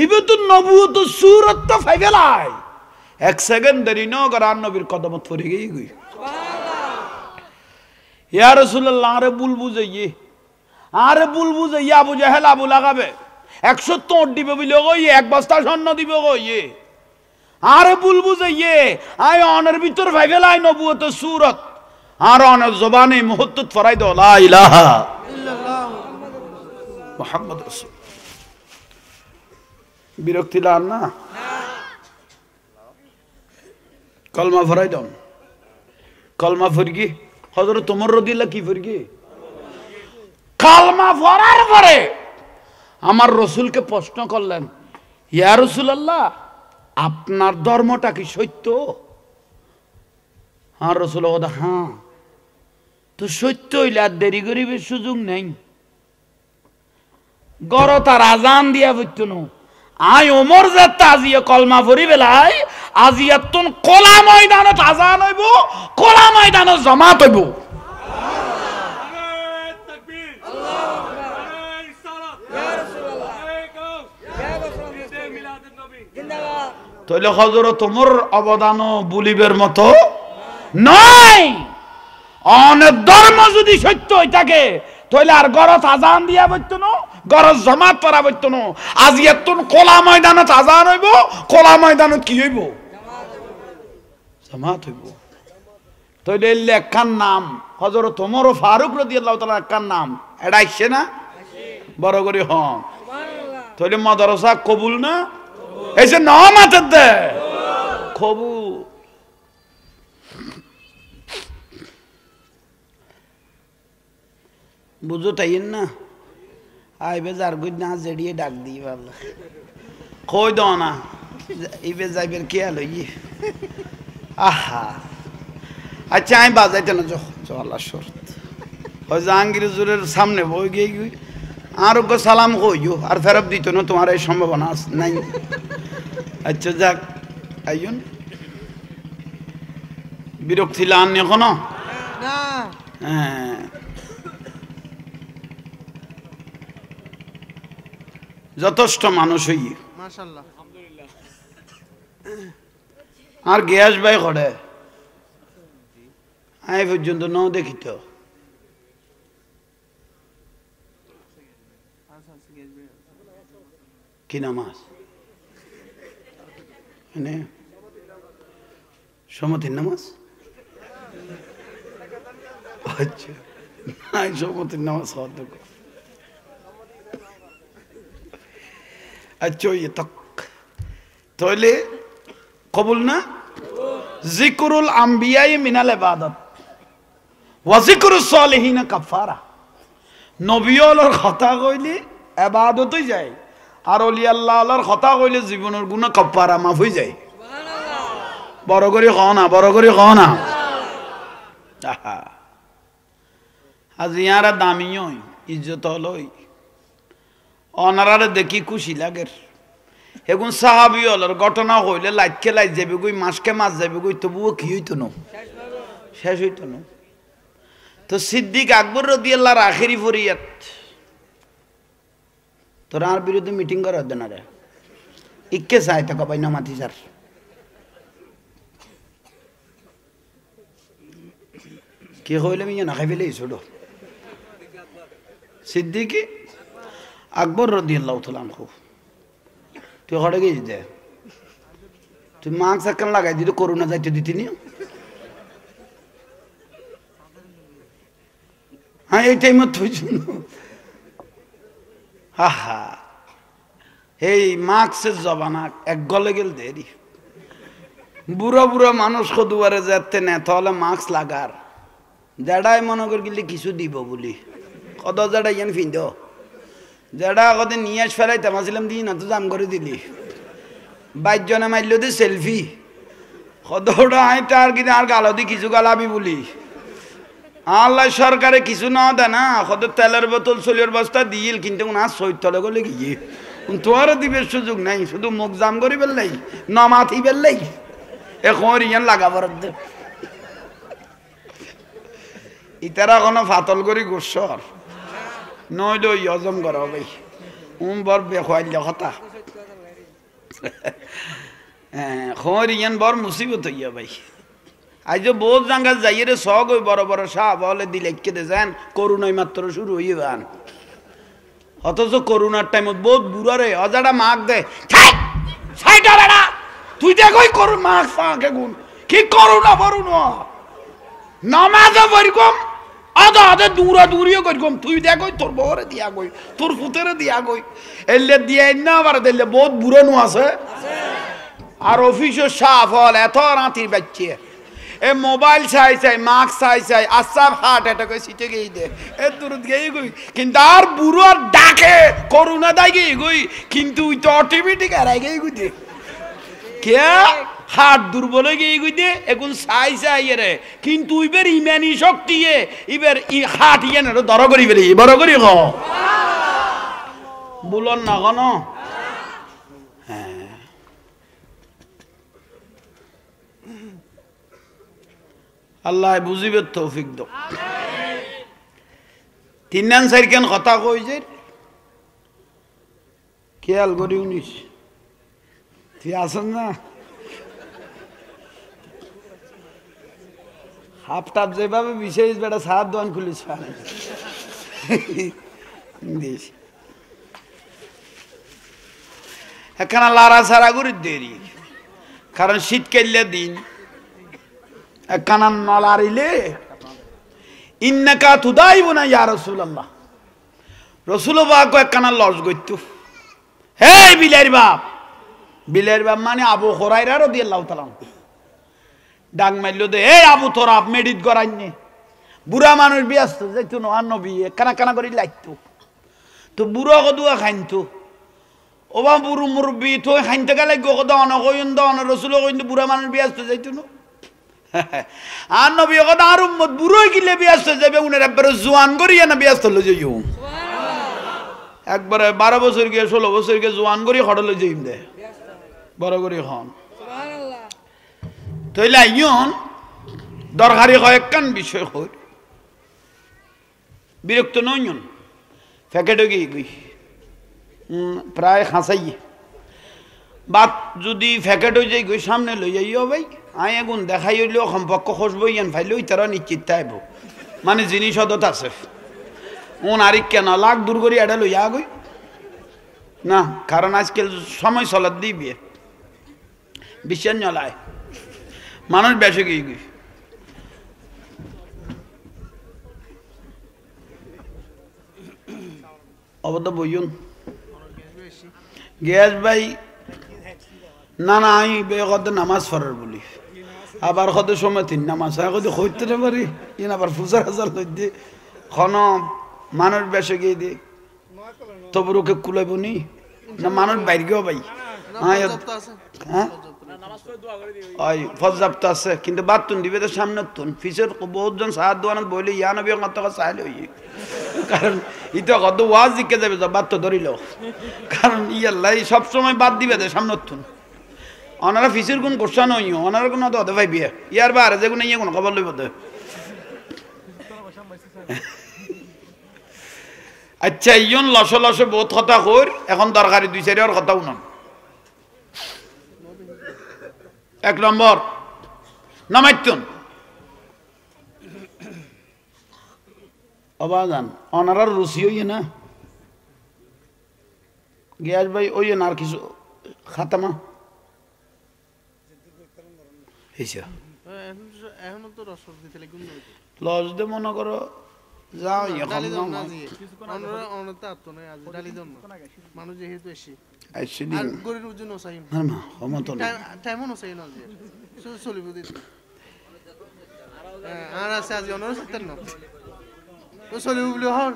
ইবে তো নবুয়ত সূরত তো ফাইবেলাই এক সেকেন্ড দেরি ন করার নবীর কদমত পড়ে গই সুবহানাল্লাহ ইয়া রাসূলুল্লাহ আরে বুল বুঝাইয়া আবু জাহেল আবু লাগাবে 100 তোট দিবে বলে কই এক বস্তা স্বর্ণ দিবে কই আরে বুল বুঝাইয়ে আয় অনের ভিতর ফাইবেলাই নবুয়ত সূরত আর অনের জবানে মুহূর্ত ফরাই দাও লা ইলাহা ইল্লাল্লাহ মুহাম্মদ রাসূল বিরক্তি লান না কলমা ফরাই দাও কলমা ফরগি হযরত ওমর রাদিয়াল্লাহু কি ফরগি কালমা পড়ার পরে আমার রাসূলকে প্রশ্ন করলেন ইয়া রাসূলুল্লাহ আপনার ধর্মটা কি সত্য আর রাসূল বলেন হ্যাঁ তো সত্য হইলে আর দেরি করিবার সুযোগ নেই গরতার আজান দিয়া বইতন আয় ওমর যাত্রা আজিয়া কলমা পড়ি বেলাই আজিয়াতুন কোলা ময়দানত আজান হইব কোলা ময়দানত জামাত হইব তাহলে হযরত ওমর অবদান বলিবের মতো নয় অনেক ধর্ম যদি সত্য হই থাকে তাহলে আর গরত আজান দিয়া বইতো না গরত জামাত পড়া বইতো না আজি এতন কোলা ময়দানত আজান হইব কোলা ময়দানত কি হইব জামাত হইব তাহলে লেখার নাম হযরত ওমর ফারুক রাদিয়াল্লাহু তাআলা একার নাম এটা আইছে না বড় করে হন সুবহানাল্লাহ তাহলে মাদ্রাসা কবুল না এই যে নামাতে দে কবুল বুঝো তাইন না আইবে যার গুড না জেডিয়ে ডাক দিই ভালো কই দাও না ইবে যাইবের কি আলো ই আহা আচ্ছা আমি বাজাইতে না যো আল্লাহ শরত ওই জাহাঙ্গীর হুজুরের সামনে বই গিয়ে আর ওকে সালাম কইও আর ফেরত দিত না তোমার এই সম্ভাবনা নাই আচ্ছা যাক আইন বিরক্তি লান এখনো না হ্যাঁ যথেষ্ট মানুষ হই মাশাআল্লাহ আলহামদুলিল্লাহ আর গ্যাস ভাই করে আই পর্যন্ত ন দেখি তো কি নামাজ মানে সমতির নামাজ আচ্ছা নাই সমতির নামাজ হওয়ার দরকার আচ্ছা ইয়ে তক তাহলে কবুল না যিকরুল আম্বিয়াই মিনাল ইবাদত ওয়া যিকরুস সালিহিন কাফারা নবীওয়ালার কথা কইলে ইবাদতই যায় আর ওলি আল্লাহর কথা কইলে জীবনের গুনাহ কাফারা মাফ হই যায় সুবহানাল্লাহ বড় করে কও না আজ ইয়ারা দামিও ইজ্জত হলই অনারারে দেখি খুশি লাগের এখন সাহাবি হলর ঘটনা হইলে লাইটকে লাইট যাবে গই মাসকে মাছ যাবে গই তবুও কি হইতো না শেষ হইতো না তো সিদ্দিক আকবর রাদিয়াল্লাহু আখেরি ফরিয়াত তোরা আর বিরুদ্ধে মিটিং করার দেন রে ইকে চাই তো কবাই না মাতি স্যার কি হইলে মিয়া না খাই ফেলে ছোট সিদ্দিক আকবর রাদিয়াল্লাহু তাআলা আনহু তুই ঘরে গেছিস দে তুই মাস্ক একখান লাগাই দিতে করোনা যাইতে দিতি নি হ্যাঁ এই টাইমে তুই হা হা এই মাস্কের জবানা এক গলে গেল দেরি বুড়া বুড়া মানুষ দুয়ারে যেতে না তাহলে মাস্ক লাগার জেডাই মনে কর গেলে কিছু দিব বলি কত জেডা ইয়ান ফিন্দ জেডা কত নিয়ে আস ফেলাই তেমাছিলাম দিই না তো জাম করে দিলি 22 জনে মারল দি সেলফি কতটা আইটা আর কি আর গালো দি কিছু গালাবি বলি আল্লাহ সরকারে কিছু না দেয় না কত তেলের বোতল চলির বস্তা দিল কিন্তু না সৈতলে গলে গিয়ে তোর দিবের সুযোগ নাই শুধু মুখ জাম করি বেললাই নমাথি বেললাই এখন ইয়ান লাগাবার দে ইতারা কোনো ফাতল করি গোসর নইল হজম করা ভাই বর বেখাইল কথা খর ইয়ান বর মুসিবত হইয়া ভাই আজ বহুত জাঙ্গা যাইয়ে রে সগ ওই বড় বড় সাহ বলে দিলে কেটে যান করোনায় মাত্র শুরু হইয়ে যান অথচ করোনার টাইমত বহুত বুড়া রে অজাডা মাক দে তুই দেখ ওই করুন মাক ফাঁকে গুণ কি করোনা বরুন নামাজও বরিকম আদা আদা দূরা দূরিও করিকম তুই দেখ ওই তোর বউরে দিয়া গই তোর ফুতেরে দিয়া গই এলে দিয়া না আবার দিলে বহুত বুড়ো নো আছে আর অফিসের সাফ হল এত রাতির বাচ্চে এ মোবাইল চাই চাই মাস্ক চাই চাই আসাব হার্ট অ্যাটাক সিটে গিয়ে দে এ দূরত গিয়ে গই কিন্তু আর বুড়ো আর ডাকে করোনা দাই গিয়ে গই কিন্তু ওই তো অটোমেটিক হারাই গিয়ে গই দে কে হাট দুর্বল গিয়ে গই দে এখন চাই চাই রে কিন্তু ইবের ইমানি শক্তি ইবের হাট ইয়ে না ধর করি বেরি বড় করি খ বুলন না কোন হ্যাঁ আল্লাহ বুঝিবে তৌফিক দাও তিন নান চারখান কথা কই যে খেয়াল করি উনিস তুই আসেন না হাফ টাপ যেভাবে বিশেষ বেটা সাত দোয়ান খুলিস একখানা লারা সারা করে দেরি কারণ শীতকালে দিন একখানা নলারিলে ইন্নাকা তুদাইবুনা ইয়া রাসূলুল্লাহ রাসূল পাক একখানা লজ গইতো হে বিলাইর বাপ মানে আবু হুরায়রা রাদিয়াল্লাহু তাআলা ডাক মারলো দে এই আবু তোরা মেডিট করাইনি বুড়া মানুষ ব্যস্ত যাইতো না নবী কানা কানা করে লাগতো তো বুড়ো কদুয়া খাইতো ওবা বুড়ো মুরব্বী তো খাইতে গেলে গদ অন কইন দ অন রাসূল কইন বুড়া মানুষ ব্যস্ত যাইতো না আর নবী কদ আর উম্মত বুড়ো গিলে ব্যস্ত যাবে উনার একবারে জওয়ান করিয়া না ব্যস্ত লই যাইও একবারে 12 বছর গিয়ে 16 বছর গিয়ে জওয়ান করি হড়লে যাইম দে বড় করি হন সুবহানাল্লাহ তইলা ইয়ন দরকারি কয়েকখান বিষয় কই বিরক্ত নয়ন ফ্যাকেটে গই প্রায় খাসাই বাত যদি ফ্যাকেট হয়ে যাই গই সামনে লই যাইও ভাই আই এগুন দেখাই হইলেও সম্পর্ক খসবো ইয়ান ফাইলেও তারা নিশ্চিত থাকব মানে জিনিস সদত আছে উন আরিক কেন লাখ দূর করি এটা লইয়া গই না কারণ আজকাল সময় চলার দিবি বিশ্বাস নলায় মানুষ বেশি গিয়ে গই অবদ্ধ বইন গ্যাস ভাই না না আমি বেগত নামাজ পড়ার বলি আবার কত সময় তিন নামাজ কত হইতে পারি ইন আবার ফুজার হাজার লই দিয়ে খন মানুষ বেশি গিয়ে দিয়ে তবুরকে কুলাইব নি না মানুষ বাইর গেও ভাই হ্যাঁ ওই ফজাবত আছে কিন্তু বাতুন দিবে তো সামনে তুন ফিসের বহুতজন সাহায্য দোয়ানত বইলে ইয়া নবী কথা চাইলে কারণ ইতো কত ওয়াজ দিকে যাবে বাদ তো ধরিল কারণ ইয়াল্লাই সবসময় বাদ দিবে দে সামনতুন ওনারা ফিসির কোন কোশ্চান হইও ওনারা কোনো তো হতে পাইবি ইয়ার বা আর যেগুলো ইয়ে কোনো খবর লইব দে আচ্ছা ইয়ন লস লসে বহুত কথা কর এখন দরকারি 2-4 কথা উনান এক নম্বর নামাইতুন অবাজান অনারার রুচি হইয়ে না গিয়াস ভাই ওই না আর কিছু খাতামা লস দে মনে করো যাও মানুষ যেহেতু এসে আর আছে আজ অনার সত্তর না চলিব বুলি হর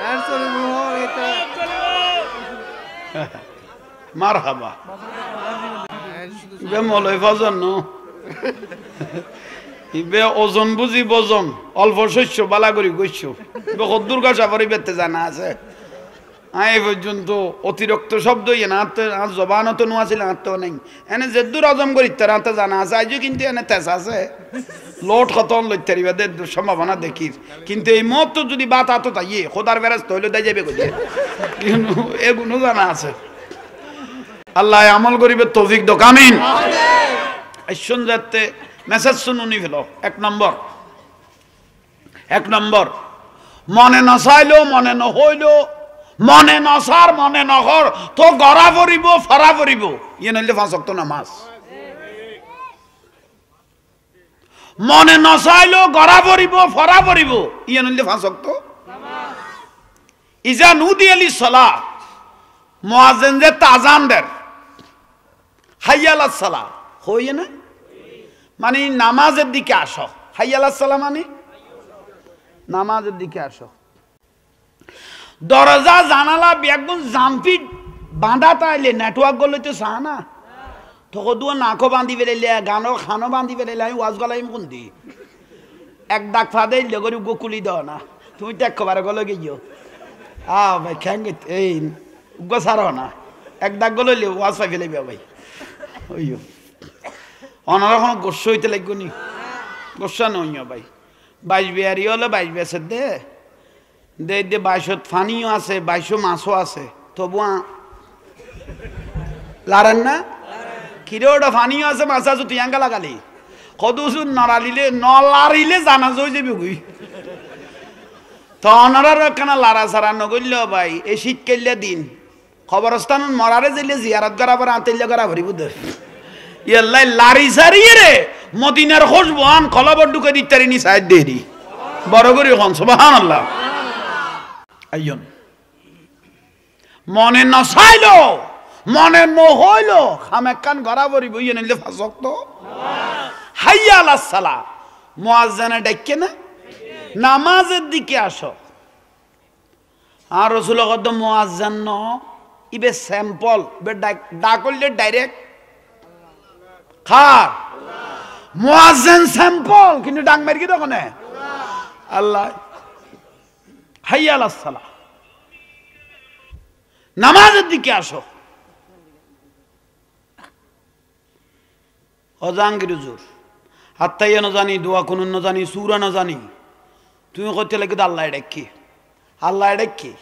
আর চলিব হর এটা মারহাবা বে মলয় ফজন ন ইবে ওজন বুঝি বজন অল্প শস্য বালা করি গইছ বে কদ্দুর গাছা পরি বেতে জানা আছে আই পর্যন্ত অতিরিক্ত শব্দ ইয়ে না আর জবানও তো নোয়া ছিল আত্ম নেই এনে যেদূর হজম করি তার হাতে জানা আছে আজও কিন্তু এনে তেজ আছে লোট খতন লইতে পারিবে সম্ভাবনা দেখির কিন্তু এই মত তো যদি বাত আতো তাইয়ে খোদার বেরাজ তৈলে দেয় যাবে কোথায় কিন্তু এগুলো জানা আছে আল্লাহ আমল করিবে তৌফিক দোক আমিন আইসন যাতে মেসেজ শুনুনি ফেল এক নম্বর মনে নসাইলো মনে নহইলো মনে নসার মনে নহর তো গড়া পড়িব ফরা পড়িব ইয়ে নইলে 5 ওয়াক্ত নামাজ মনে নসাইলো গড়া পড়িব ফরা পড়িব ইয়ে নইলে 5 ওয়াক্ত নামাজ ইজা নুদি আলি সালাহ মুয়াজ্জিন যে তাজান দেন হাইয়া আলাস সালাহ হইয়ে না মানে নামাজের দিকে আসো হাইয়া আলাস সালাহ মানে নামাজের দিকে আসো দরজা জানালা একদম জাম্পি বাঁধা তাইলে নেটওয়ার্ক গলে তো চা না তখন দুয়া নাকো বাঁধি পেলাইলে গানো খানো বাঁধি পেলাইলে আমি ওয়াজ গলাইম কোন দি এক ডাক ফাদে লগরি গোকুলি দাও না তুমি তো একবারে গলে গিয়েও ভাই খ্যাঙ্গে এই উগ্র সারো না এক ডাক গলে ওয়াজ পাই ফেলাইবে ভাই ওইও অনারা কোনো গোস্ব হইতে লাগবো নি গোস্বা নইও ভাই 22 বিয়ারি হলে 22 বেসে দে দে দে 22 ফানিও আছে 22 মাছও আছে তবু লারেন না কিরে ওটা ফানিও আছে মাছ আছে তুই আঙ্গা লাগালি কদুসু নলারিলে জানা যাই যাবি গুই তো অনারার কেন লারা সারা নগল্য ভাই এই শীতকালিয়া দিন খবরস্থান মরারে যাইলে জিয়ারত করা পর আতেল্য করা ভরিব দে ইয়াল্লাই লারি সারিয়ে রে মদিনার খুশবান খলাবর ঢুকে দিতারিনি সাইড দেরি বড় করে হন সুবহানাল্লাহ আইয়ন মনে নসাইলো মনে নহইলো খামেকান গড়া ভরিব ইয়ে নিলে 5 ওয়াক্ত হাইয়া আলাস সালাহ মুয়াজ্জিনে ডাকে না নামাজের দিকে আসো আর রাসূল কদম মুয়াজ্জিন ন ইবে স্যাম্পল বে ডাকলে ডাইরেক্ট খার মুয়াজ্জিন স্যাম্পল কিন্তু ডাক মারি কি দোকানে আল্লাহ হাইয়া আলাস সালাহ নামাজের দিকে আসো অজাঙ্গির হুজুর হাত্তাইয়া না জানি দোয়া কোন না জানি সূরা না জানি তুমি কইতে লাগে আল্লাহ ডাকি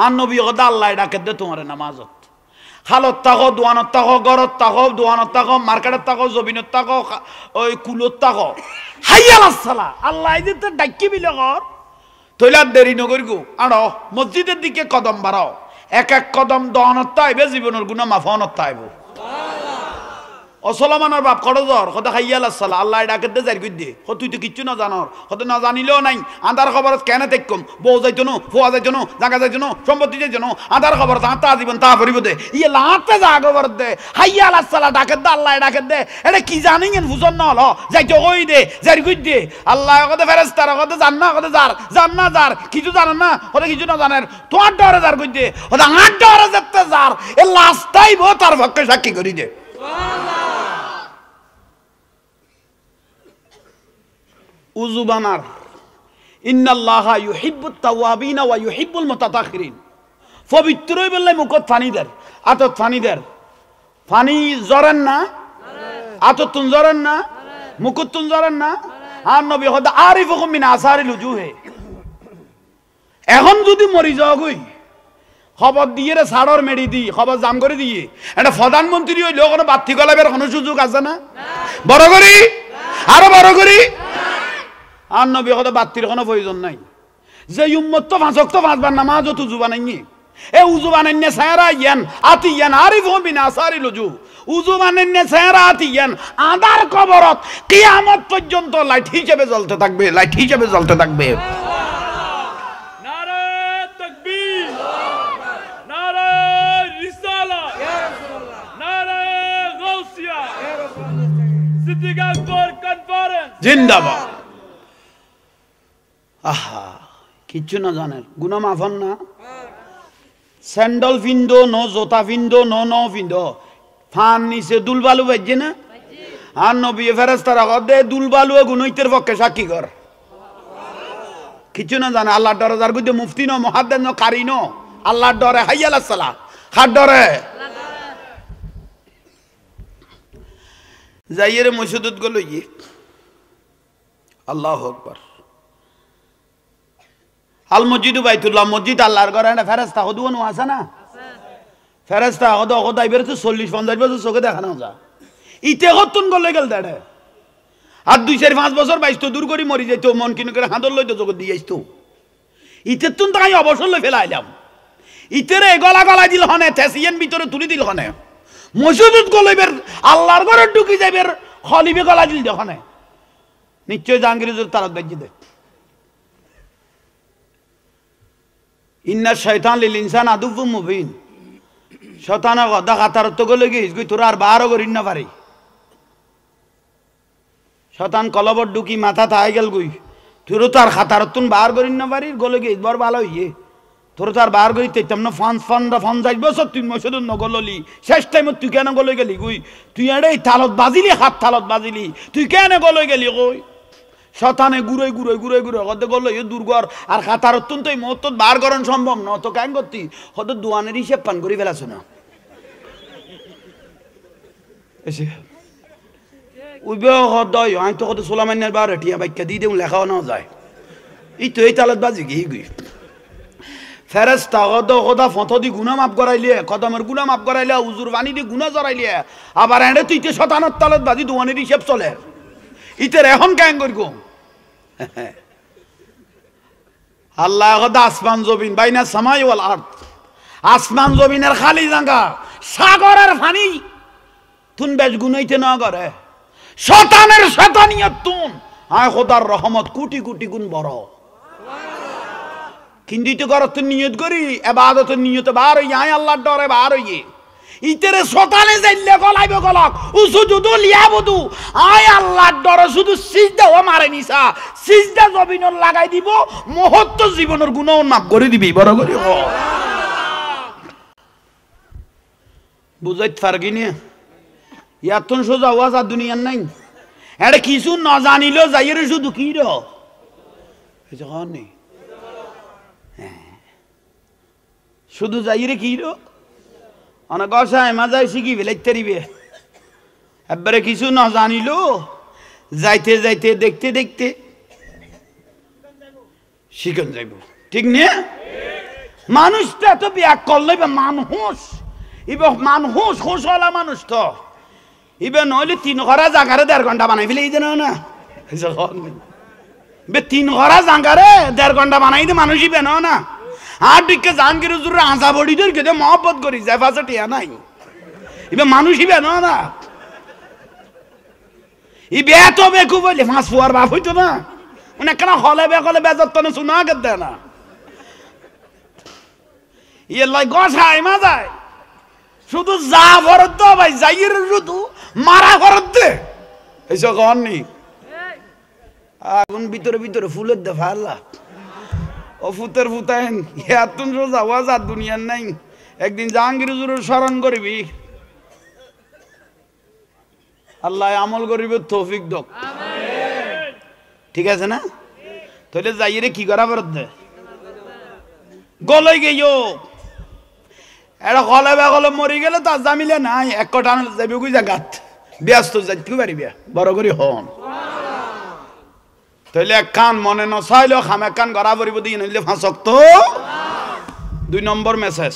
আর নবী কদা আল্লাহ ডাকে দে তোমার নামাজত খালত তাকো দোয়ানত তাকো গরত তাকো দোয়ানত তাকো মার্কেটত তাকো জবিনত তাকো ওই কুলত তাকো হাইয়া আলাস সালাহ আল্লাহ যে তো ডাকি বিলে কর তইলা দেরি নগরি গো আড় মসজিদের দিকে কদম বাড়াও এক এক কদম দোয়ানত তাইবে জীবনের গুনাহ মাফনত তাইব অসলমানের বাপ খরজর কত হাইয়া আলাস সালাহ আল্লাহ ডাকে দে যাই কই দে তুই তো কিচ্ছু না জানর কত না জানিলেও নাই আন্ধার খবরত কেন দেখকম বউ যাইতো না ফুয়া যাইতো না জাগা যাইতো না সম্পত্তি যাইতো না আন্ধার খবর তা জীবন তা ভরিব দে ইয়ে লাতে যা খবর দে হাইয়া আলাস সালাহ ডাকে দে আল্লাহ ডাকে দে এটা কি জানিন ফুজন না হলো যাইতো কই দে যাই কই দে আল্লাহ কত ফেরেশতার কত জান্না কত জান্না যার কিছু জানেন না কত কিছু না জানেন তোমার ডরে যার কই দে কত আট ডরে যেতে যার এ লাস্টাই বো তার পক্ষে সাক্ষী করি দে উজু বানার ইন্নাল্লাহা ইউহিব্বুত তাওয়াবিন ওয়া ইউহিব্বুল মুতাতাখিরিন। পবিত্র বললে মুখত পানি দেয়, আতত পানি দেয়। পানি জরেন না, আততুন জরেন না, মুকুতুন জরেন না। আর নবী হদা আরিফুকুম মিন আসারিল উজুহে। এখন যদি মরি যাও গই খবর দিয়ে রে সাড়র মেড়ি দি খবর জাম করে দিয়ে এটা প্রধানমন্ত্রী হইলেও কোনো বাড়তি গলাবের কোনো সুযোগ আছে না? বড় করি আরো বড় করি। আর নবী হদা বাড়তির কোনো প্রয়োজন নাই। যে উম্মত তো পাঁচ ওয়াক্ত পাঁচবার নামাজ তো উজু বানাইনি, এ উজু বানাইনে সায়রা ইয়ান আতি ইয়ান আরিফুকুম মিন আসারিল উজু। উজু বানাইনে সায়রা আতি ইয়ান আদার কবরত কিয়ামত পর্যন্ত লাইট হিসেবে জ্বলতে থাকবে, লাইট হিসেবে জ্বলতে থাকবে। জিন্দাবাদ। আহা কিচ্ছু না জানেন, গুনা মাফন না। স্যান্ডল ফিন্দো ন, জোতা ফিন্দো ন, ন ফিন্দো ফান নিচে দুলবালু বাজছে না। আর নবী ফেরেশতারা কদে দুলবালু গুনইতের পক্ষে সাক্ষী কর। কিচ্ছু না জানে, আল্লাহর ডরে যার বুঝে মুফতি ন, মুহাদ্দিস ন, কারি ন, আল্লাহর ডরে হাইয়াল সালাহ খার ডরে যাইয়ে মসজিদত গেল ইয়ে আল্লাহু আকবার। আল মসজিদু বাইতুল্লাহ, মসজিদ আল্লাহর ঘর। এটা ফেরেশতা হদুনো আছে না, ফেরেশতা হদ হদাইবের তো 40-50 বছর চোখে দেখানো যা। ইতে কতন গলে গেল দাঁড়ে আর 2-4-5 বছর বাইতো দূর করে মরি যাইতো, মন কিনে করে হাঁদর লইতো জগৎ দিয়ে আসতো। ইতের তুন তাই অবসর লই ফেলাইলাম। ইতেরে গলা গলা দিল হনে, তেসিয়ান ভিতরে তুলি দিল হনে, মসজিদত গলাইবের আল্লাহর ঘরে ঢুকি যাইবের খলিবে গলা দিল যখনে। নিশ্চয় জাহাঙ্গীর তারাত বাজি দে। ইন্না শয়তান লিল ইনসান আদুউম মুবিন। শয়তানের গদা খাতারত গলে গিস গই তোরা আর বারো করিন না পারি। শয়তান কলবর ঢুকি মাথা তাই গেল গই তোর তো আর খাতারতুন বার করিন না পারি গলে গিস বড় ভালো হইয়ে তোর তো আর বার করি তেতাম না। ফন যাইব সব তুই মসজিদ নগললি শেষ টাইমত তুই কেন গলে গেলি কই? তুই এড়ে থালত বাজিলি, হাত থালত বাজিলি, তুই কেন গলে গেলি কই? শতানে ঘুরে ঘুরে ঘুরে ঘুরে হতে গেল এ দুর্গর আর খাতার অত্যন্ত এই মত বার করান সম্ভব ন। তো কেন করতি হত দোয়ানের হিসেব পান করে ফেলাছ না। এসে আমি তো কত সোলামান্যার বার টিয়া বাক্যা দিয়ে দেউ লেখাও না যায়। এই তো এই তালত বাজি গিয়ে গুই ফেরেশতা কদা ফটো দি গুনা মাফ করাইলে, কদমের গুনা মাফ করাইলে, উজুর পানি দি গুনা জড়াইলে, আবার এনে তুই শতানত তালত বাজি দোয়ানের হিসেব চলে। ইতের এখন কেন করব? আল্লাহ কদা আসমান জমিন বাইনা সামাই ওয়াল আরদ, আসমান জমিনের খালি জায়গা সাগরের পানি তুন বেশ গুনাইতে না করে। শতানের শতানিয়ত তুন আয় খোদার রহমত কোটি কোটি গুণ বড়। কিন্তু তো করত নিয়ত করি ইবাদতের নিয়তে বার হই আয় আল্লাহর ডরে বার হইয়ে ইতেরে শতানে যাইলে গলাইবে গলক উসুজুদু লিয়াবুদু আয় আল্লাহর ডরে শুধু সিজদা ও মারে নিসা সিজদা জমিনর লাগাই দিব মুহূর্ত জীবনের গুনাহ মাফ করে দিবি বড় করে। বুঝাইতে পারগি না ইয়াতন সোজা ওয়াজ আর দুনিয়ার নাই। এটা কিছু না জানিলেও যাইয়ের শুধু কি র নেই শুধু যাইরে কি র অনেক অসায় মাজায় শিখি ফেলাইতে দিবে। একবারে কিছু না জানিল যাইতে যাইতে দেখতে দেখতে শিখন যাইব। ঠিক না? মানুষটা তো বিয়া করলে মানুষ ইবে মানুষ খোসলা মানুষ তো ইবে নইলে 3 ঘরা জাগারে 1.5 ঘন্টা বানাই ফেলে দেন না। 3 ঘরা জাগারে 1.5 ঘন্টা বানাই দে মানুষ ইবে না। আর দিকে জাহাঙ্গীর হুজুর আজা বড়িদের কে মহব্বত করি যায় ফাঁসে টিয়া নাই ইবে মানুষ ইবে না। ইবে এত বেকু বলে ফাঁস ফুয়ার বাপ হইতো না উনি কেন হলে বেকলে বেজত না শোনা গেছে না। ইয়ে লাই গসাই মাজায় শুধু যা ফরত দো ভাই যাইয়ের শুধু মারা ফরত দে এইসব কননি। আগুন ভিতরে ভিতরে ফুলের দে ফাল্লা ও ফুতের ফুতাইন এতন সোজা ওয়াজ আর দুনিয়ার নাই। একদিন জাহাঙ্গীর হুজুরের স্মরণ করবি আল্লাহ আমল করিবে তৌফিক দক। ঠিক আছে না? তাহলে যাই রে কি করা ফেরত দে গলাই গেও এটা কলে বেগলে মরি গেলে তার জামিলে নাই এক কটা যাবি গুই জায়গাত ব্যস্ত যাইতে পারিবে বড় করে হন তাহলে এক কান মনে নচাইলেও খাম এক কান গড়া পড়িব দিয়ে নইলে ফাঁসক তো 2 নম্বর মেসেজ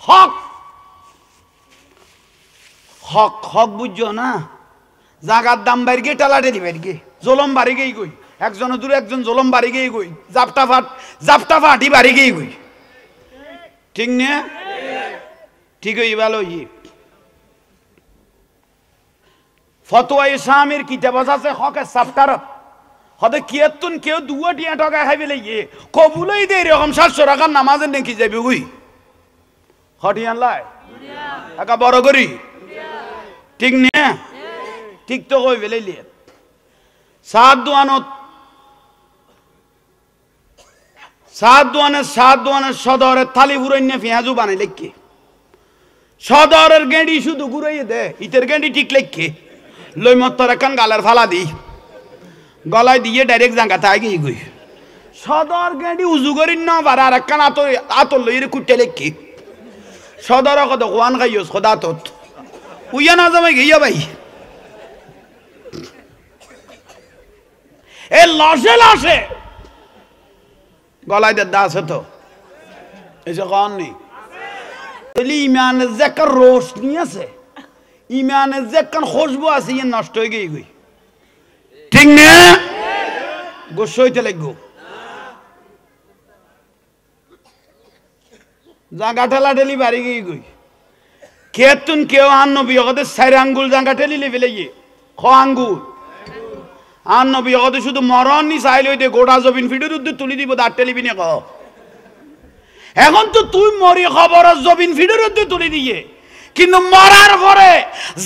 হক হক হক বুঝছো না জাগার দাম বাড়ি গিয়ে টালাটে দিবে গিয়ে জলম বাড়ি গেই গই একজনের দূরে একজন জলম বাড়ি গেই গই জাপটা ফাটি বাড়ি গেই গই ঠিক না ঠিক হই ভালো ই ফতোয়া ইসলামের কিতাব আছে হকের সাফতারত হতে কিয়াতুন কেউ দুয়া টিয়া টাকা খাইবে লাগিয়ে কবুলই দে এরকম 700 টাকার নামাজের নাকি যাবে গুই হটিয়ান লাই একা বড় করি ঠিক না ঠিক তো কই বেলাইলে সাত দোয়ানের সদরের থালি ফুরাইনে পেঁয়াজু বানাই লেখকে সদরের গেঁড়ি শুধু ঘুরাইয়ে দে ইতের গেঁড়ি ঠিক লেখকে লই মত্তর এখান গালের ফালা দি গলায় দিয়ে ডাইরেক্ট জাঙ্গাতে আগে গই সদর গেঁড়ি উজু করি না পারে আর একখান আতর লইরে কুটে লেখকে সদর কত কোয়ান খাইস খোদা তোত উইয়া না জামাই গিয়া ভাই এ লসে লসে গলায় দা আছে তো এসে কন নেই তাহলে ইমানের যে একটা রোশনি আছে ইমানের যে একটা খুশবু আছে ইয়ে নষ্ট হয়ে গিয়ে গই ঠিক না গোস হইতে লাগবো জাঙ্গা ঠেলা ঠেলি বাড়ি গিয়ে গই কেতুন কেউ আন নবী ওদের 4 আঙ্গুল জাঙ্গা ঠেলি লেবে লেগে খ আঙ্গুল আর নবী ওদের শুধু মরণ নি চাইলে ওই গোটা জবিন ফিডের উদ্যোগ তুলি দিব দাঁত টেলিবি না কহ এখন তো তুই মরি খবর জবিন ফিডের উদ্যোগ তুলি দিয়ে কিন্তু মরার পরে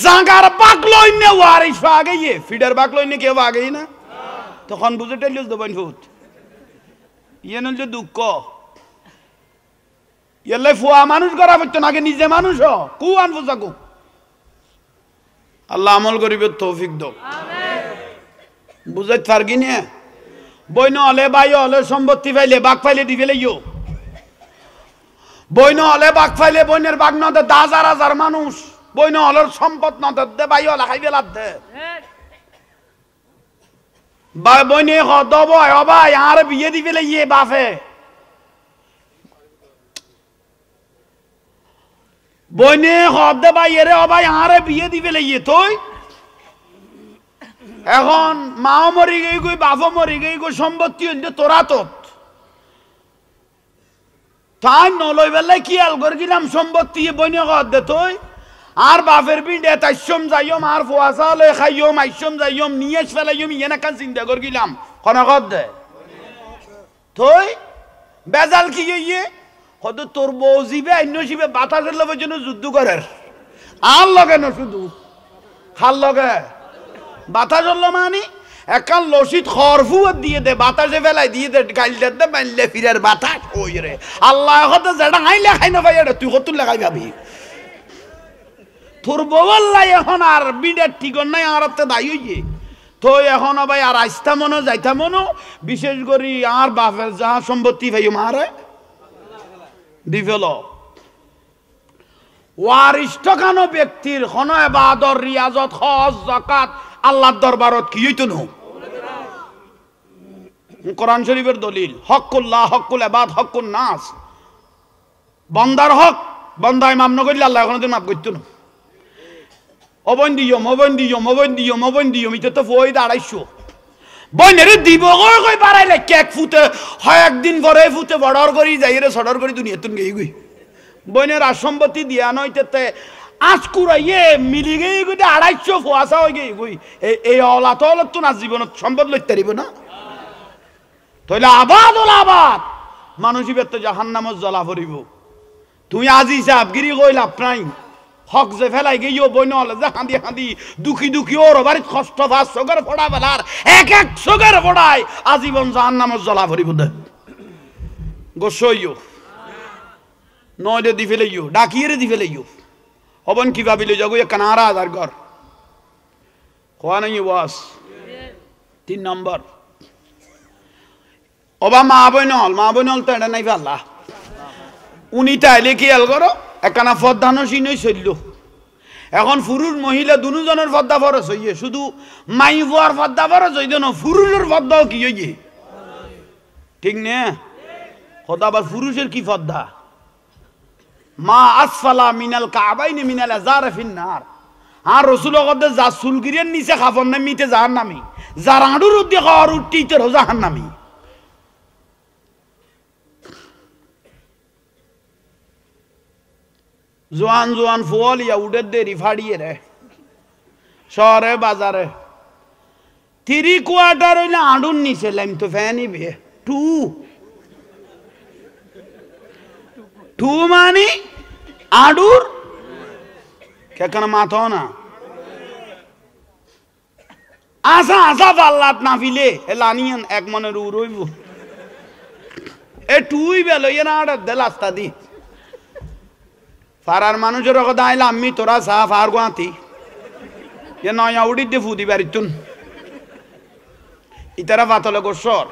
জাঙ্গার বাক লইনে ওয়ারিস আগে ফিডার বাক লইনে কেউ আগেই না তখন বুঝে টেলিস দেবেন ফুট ইয়ে নল যে দুঃখ ইয়ালে ফুয়া মানুষ করা হচ্ছে নাকি নিজে মানুষ কু আনবো যাকু আল্লাহ আমল করিবে তৌফিক দাও বুঝাইতে পারগি না বইন হলে বাই হলে সম্পত্তি পাইলে বাঘ পাইলে দিবে লাইও বইন হলে বাঘ পাইলে বইনের বাঘ নদে 10,000 মানুষ বইন হলের সম্পদ নদে দে বাই হলে খাইবে লাভ দে বইনে দব অবাই আর বিয়ে দিবে লাইয়ে বাফে বইনে দে বাই এরে অবাই আর বিয়ে দিবে লাইয়ে তুই এখন মাও মরি গই গই বাপও মরি গই গই সম্পত্তি হইলে তোরা তোত তাই নলই বেলায় কি আল করে গেলাম সম্পত্তি বইনে কর দে তুই আর বাপের পিঠে তাইসম যাইম আর ফুয়াশা লই খাইম আইসম যাইম নিয়ে ফেলাইম ইয়ে না কান চিন্তা করে গেলাম কোন কর দে তুই বেজাল কি ইয়ে হয়তো তোর বউ জিবে অন্য জিবে বাতাসের লোভের জন্য যুদ্ধ করার আর লগে না শুধু খাল লগে বাতাস হলো মানি একাল লসিত খরফুয়াত দিয়ে দে বাতাসে ফেলাই দিয়ে দে গাইল দে মাইলে ফিরার বাতাস ওই রে আল্লাহ হতে যেটা আইলে খাই না ভাই এটা তুই কত লাগাই যাবি তোর বউল্লাই এখন আর বিডের ঠিকন নাই আর দায়ী হইয়ে তো এখন ভাই আর আইস্তা মনো যাইতা মনো বিশেষ করে আর বাপের যা সম্পত্তি ভাই মারে দিফেল ওয়ারিষ্ঠখানো ব্যক্তির কোন ইবাদত রিয়াজত হজ যাকাত আল্লাহর দরবারত কি হইতো না কোরআন শরীফের দলিল হকুল্লাহ হকুল ইবাদ হকুন নাস বান্দার হক বান্দায় মাফ না করলে আল্লাহ কোনদিন মাফ করতো না অবন দিও মিতে তো ফই 250 বইনেরে দিব কই বাড়াইলে কেক ফুটে হয় একদিন পরে ফুটে বড়র করি যাইরে সডর করি দুনিয়া তুন গই গই বইনের সম্পত্তি দিয়া নইতে আজ কুরাইয়ে মিলি গই গই 250 ফুয়াশা হই গই এই অলাত অলত তো না জীবনত সম্পদ লইতে পারিব না তইলে আবাদ মানুষই বেত জাহান্নামত জ্বলা পড়িব তুই আজি সাবগিরি কই লাভ নাই হক যে ফেলাই গিয়েও বই নহলে যে কান্দি দুঃখী ওর বাড়িত কষ্ট ভাত চোখের ফোড়া বেলার এক চোখের ফোড়ায় আজীবন জাহান্নামত জ্বলা পড়িব দে গোসইও নয়ডে দি ফেলেইও ডাকিয়ে দি ফেলেইও অবন কি ভাবিলে যাগো কানারা আদার ঘর খোয়া নাই বাস 3 নম্বর ওবা মা বইনল তো এটা নাই পাল্লা উনি তাইলে কি এল করো একখানা ফদ্দানো সিনই চলল এখন পুরুষ মহিলা দুজনের ফদ্দা ফরজ হইয়ে শুধু মাই বুয়ার ফদ্দা ফরজ হইতে না পুরুষের ফদ্দাও কি হইয়ে ঠিক নে কথা আবার পুরুষের কি ফদ্দা মা আসফালা মিনাল কাবাইনি মিনাল আজারে ফিন্নার আর রসুল কদে যা সুলগিরের নিচে খাফন না মিতে জাহান নামি যার আড়ুর উদ্দি খাওয়ার উঠতেই তোর জাহান নামি জোয়ান জোয়ান ফুয়ালিয়া উডের দেরি ফাড়িয়ে রে শহরে বাজারে 3 কোয়ার্টার হইলে আড়ুর নিচে লাইম তো ফ্যানই বে 2 মানে আড়ুর কেন মাথা না আসা পাল্লাত না ফিলে এ লানিয়ান এক মনের উড়ইব এ টুই বেলো এ না আড়ার দে লাস্তা দি ফারার মানুষের কথা আইলা আমি তোরা সা ফার গুয়াতি এ নয়া উড়ি দে ফুদি বাড়িতুন ইতারা পাতলে গোসর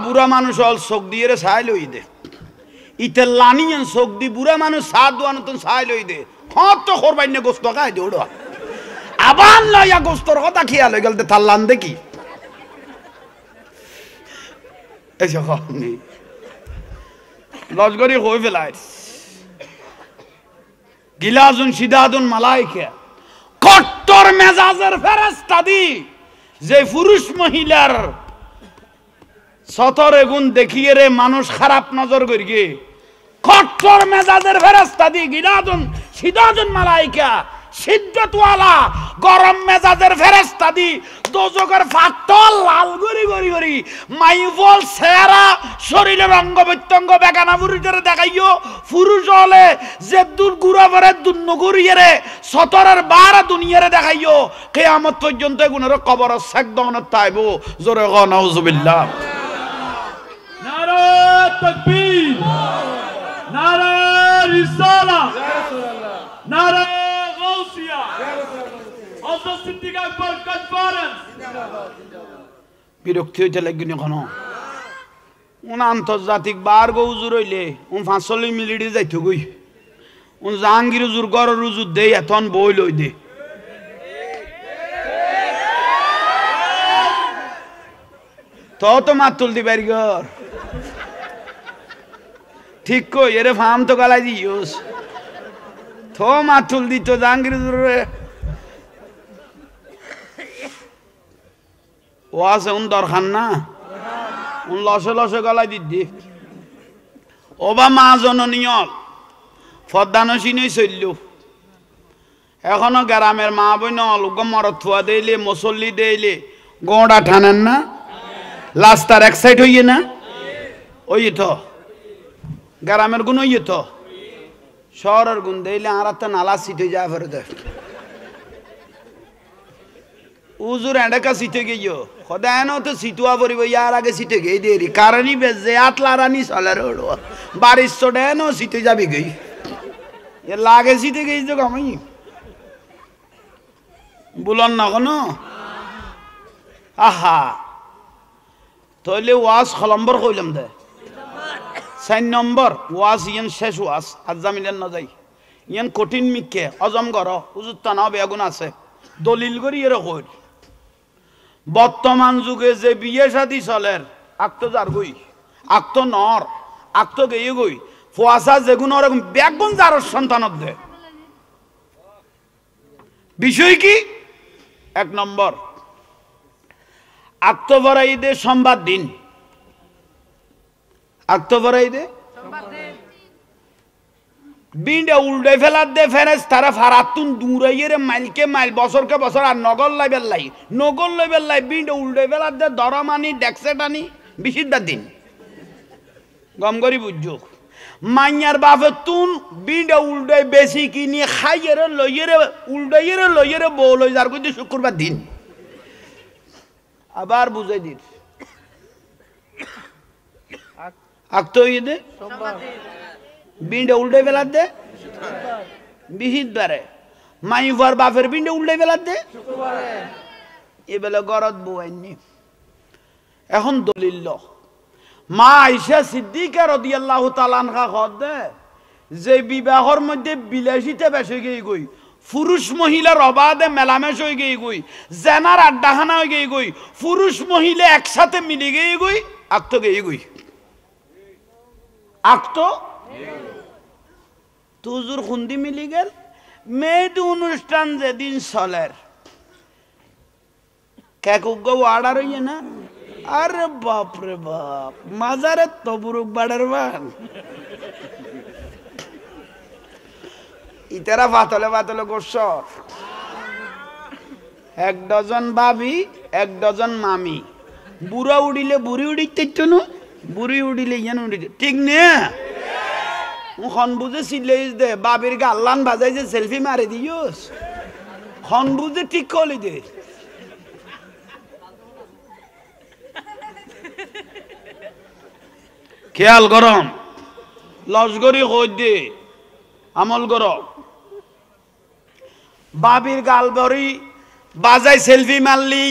বুড়া মানুষ অল চোখ দিয়ে রে সাই লই দে ইতে লানিয়ান চোখ দি বুড়া মানুষ সাত দোয়া নতুন সাই লই দে হত করবাই না গোস্ত খাই দে ওড়া আবার লইয়া গোস্তর কথা খেয়াল হয়ে গেল থাল্লান দেখি এসে খাওনি লজগরি হয়ে ফেলাই গিলাজুন সিদাদুন মালাইকে কট্টর মেজাজের ফেরেশতা দি যে পুরুষ মহিলার সতরে গুণ দেখিয়ে রে মানুষ খারাপ নজর করিয়ে কট্টর মেজাজের ফেরেশতা দি গিলাজুন সিদাদুন মালাইকা সিদ্ধতওয়ালা গরম মেজাজের ফেরেশতা দি দোজকের ফাটল লাল গরি গরি গরি মাইফল সেরা শরীরের অঙ্গ প্রত্যঙ্গ বেগানা পুরুষের দেখাইও পুরুষ হলে যে দূর গুড়া ভরে দুর্নগরিয়ে রে সতরের বারা দুনিয়ারে দেখাইও কিয়ামত পর্যন্ত এগুলোর কবর সাকদনত তাইব জোরে গ নাউজুবিল্লাহ নারে তাকবীর নারে রিসালাহ নারে বিরক্তি হইতে লাগবে কেন আন্তর্জাতিক বার গৌজুর হইলে 45 মিনিটে যাইতো গই জাহাঙ্গীর হুজুর গড় রুজুর দে এখন বই লই দে তো মাত তুলতে পারি গর ঠিক কই এরে ফার্ম তো গালাই দিস তো মাত তুল দিত জাহাঙ্গীর হুজুরে ও আছে দরকার না লসে লসে গলায় দিদি ওবা মা জননীয় ফদ্দানসিনই চলল এখনো গ্রামের মা বই নল মরত থুয়া দেইলে মুসল্লি দেইলে গোড়া ঠানেন না লাস্তার এক সাইড হইয়ে না ওই তো গ্রামের গুণ ওই তো শহরের গুণ দেইলে আর একটা নালা সিটে যায় ফেরে দেখ উজুর এডাকা সিটে গিয়েও সদায় তো সিটুয়া পড়ব ইয়ার আগে সিটে গিয়ে দেরি কারণই বেজে আতলারানি চলে রোড বারিশ চড়ে নো সিটে যাবি গই এ লাগে সিটে গেই তো কামাই বলন না কোনো আহা তাহলে ওয়াজ খলম্বর কইলাম দে 4 নম্বর ওয়াজ ইয়ান শেষ ওয়াজ আজামিলেন না যাই ইয়ান কঠিন মিকে অজম গর হুজুর তানা বেগুন আছে দলিল করি এর কই বর্তমান যুগে যে বিয়ে শাদী চলের আক্ত যার গই আক্ত নর আক্ত গেয়ে গই ফুয়াশা যেগুন ওরকম বেগুন যার সন্তানত দে বিষয় কি 1 নম্বর আক্তবর ঈদে সোমবার দিন আক্তবর ঈদে বিন্ডে উল্টে ফেলার দে ফেরেস তারা ফারাতুন দূরাইয়ের মাইলকে মাইল বছরকে বছর আর নগর লাইবেল লাই বিন্ডে উল্টে ফেলার দে দরমানি ডেক্সেটানি বিশিদ্দার দিন গম করি বুঝছো মাইয়ার বাপে তুন বিন্ডে উল্টে বেশি কিনি খাইয়ের লইয়ের বউ লই যার কই শুক্রবার দিন আবার বুঝাই দিন আক্ত ঈদে বিন্ডে উল্টে ফেলার দে বিহিত বারে মাইফার বাপের বিন্ডে উল্টে ফেলার দে এবেলে গরত বউয়াইনি এখন দলিল মা আয়েশা সিদ্দিকা রাদিয়াল্লাহু তাআলা আনহা কদে যে বিবাহর মধ্যে বিলাসিতা বেশি গই গই পুরুষ মহিলার অবাধে মেলামেশ হয়ে গই গই জেনার আড্ডাখানা হয়ে গই গই পুরুষ মহিলা একসাথে মিলে গই গই আক্ত গই গই আক্ত তুজুর খুন্দি মিলি গেল মেয়েদের অনুষ্ঠান যেদিন চলের কেকুক অর্ডার হইয়ে না আরে বাপ রে বাপ মাজারে তবুরুক বাড়ার বান ইতারা পাতলে পাতলে গোস এক ডজন বাবি এক ডজন মামি বুড়া উড়িলে বুড়ি উড়িতে না বুড়ি উড়িলে ইয়ান উড়িতে ঠিক নে খন বুঝে সিলেইস দে বাবির গাল্লান বাজাই যে সেলফি মারি দিওস খন বুঝে ঠিক কলি দে খেয়াল গরম লস্করি কই দে আমল গরম বাবির গাল ভরি বাজাই সেলফি মারলি